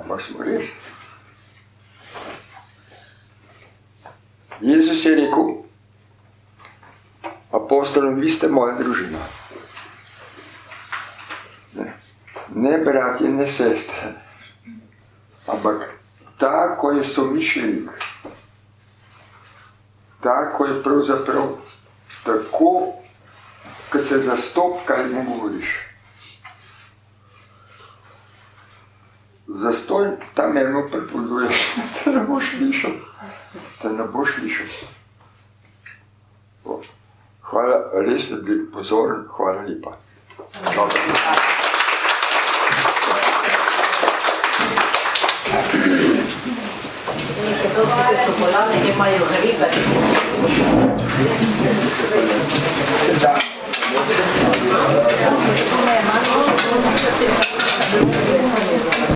Ampak smo res. Jezus je rekel, apostolom, vi ste moja družina. Ne bratje, ne sestre, ampak ta, ko je somišljenik, ta, ko je pravzaprav tako, kad te zastop, kaj mu govoriš. Zastoj tam eno pripoveduješ, te ne boš slišal. Te ne boš slišal. Hvala, res ste bili pozorni, hvala lepa. Dosti, ki so bolani, imajo hribe. Da.